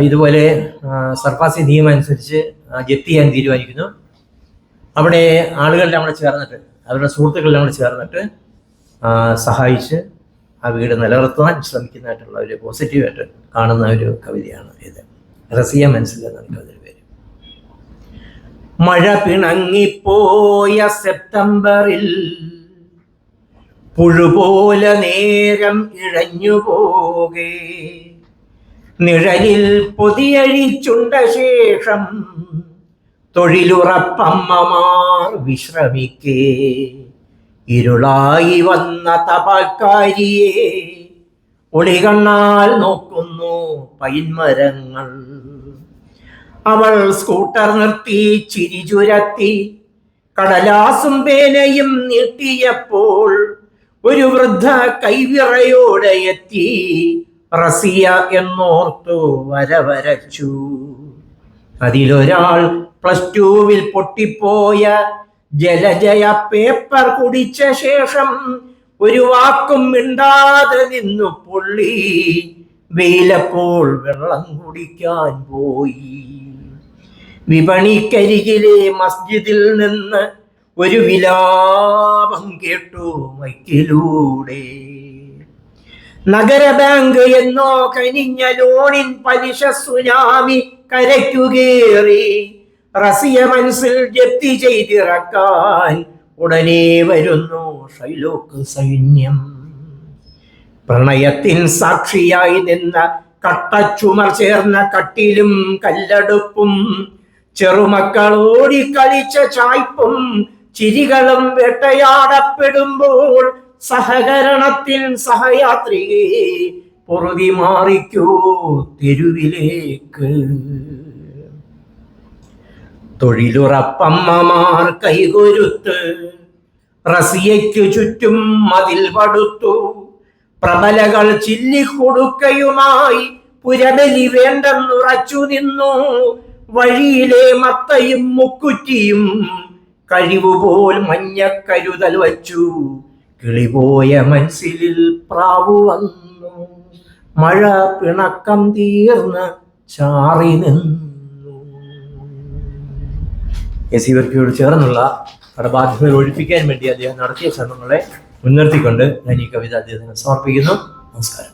ഇതുപോലെ സർഫാസി നിയമം അനുസരിച്ച് ജപ്തി ചെയ്യാൻ തീരുമാനിക്കുന്നു. അവിടെ ആളുകളെല്ലാം കൂടെ ചേർന്നിട്ട്, അവരുടെ സുഹൃത്തുക്കളെല്ലാം കൂടെ ചേർന്നിട്ട് സഹായിച്ച് ആ വീട് നിലനിർത്താൻ ശ്രമിക്കുന്നതായിട്ടുള്ള ഒരു പോസിറ്റീവായിട്ട് കാണുന്ന ഒരു കവിതയാണ് ഇത്. റസിയ മനസ്സിൽ എന്നാണ് കവിതയുടെ പേര്. മഴ പിണങ്ങിപ്പോയ സെപ്റ്റംബറിൽ പുഴുപോലെ നേരം ഇഴഞ്ഞുപോകെ, നിഴലിൽ പൊതിയഴിച്ചുണ്ട ശേഷം തൊഴിലുറപ്പമ്മമാർ വിശ്രമിക്കേ, ഇരുളായി വന്ന തപാൽക്കാരിയെ ഒളികണ്ണാൽ നോക്കുന്നു പൈൻമരങ്ങൾ. അവൾ സ്കൂട്ടർ നിർത്തി ചിരിചുരത്തി കടലാസും പേനയും നീട്ടിയപ്പോൾ ഒരു വൃദ്ധ കൈവിറയോടെ എത്തി. റസിയ എന്നോർത്തു വരച്ചു. അതിലൊരാൾ +2 പൊട്ടിപ്പോയ ജലജയ പേപ്പർ കുടിച്ച ശേഷം ഒരു വാക്കും മിണ്ടാതെ നിന്നു പുള്ളി. വെയിലപ്പോൾ വെള്ളം കുടിക്കാൻ പോയി. വിപണിക്കരികിലെ മസ്ജിദിൽ നിന്ന് ഒരു വിലാപം കേട്ടു മൈക്കിലൂടെ. നഗര ബാങ്ക് എന്നോ കനിഞ്ഞ ലോണിൻ പലിശ സുനാമി കരയ്ക്കുകേറി. റസിയ മനസ്സിൽ ജപ്തി ചെയ്തിറക്കാൻ ഉടനെ വരുന്നു ഷൈലോക്ക് സൈന്യം. പ്രണയത്തിൻ സാക്ഷിയായി നിന്ന കട്ടച്ചുമർ ചേർന്ന കട്ടിലും കല്ലടുപ്പും ചെറുമക്കൾ ഓടിക്കളിച്ച ചായ്പും ചിരികളും വേട്ടയാടപ്പെടുമ്പോൾ സഹകരണത്തിൻ സഹയാത്രികെ പൊറുതി മാറിക്കൂ തെരുവിലേക്ക്. തൊഴിലുറപ്പമ്മമാർ കൈകൊരുത്ത് റസിയയ്ക്കു ചുറ്റും മതിൽ പടുത്തു. പ്രബലകൾ ചില്ലിക്കൊടുക്കയുമായി പുരബലി വേണ്ടെന്നുറച്ചു നിന്നു. വഴിയിലെ മത്തയും മുക്കുറ്റിയും കഴിവുപോൽ മഞ്ഞക്കരുതൽ വച്ചു. കിളിപോയ മനസ്സിലിൽ പ്രാവു വന്നു. മഴ പിണക്കം തീർന്ന് ചാറി നിന്നു. AC വർക്കിയോട് ചേർന്നുള്ള കടബാധ്യതകൾ ഒഴിപ്പിക്കാൻ വേണ്ടി അദ്ദേഹം നടത്തിയ ശ്രമങ്ങളെ മുൻനിർത്തിക്കൊണ്ട് ഞാൻ ഈ കവിത അദ്ദേഹത്തിന് സമർപ്പിക്കുന്നു. നമസ്കാരം.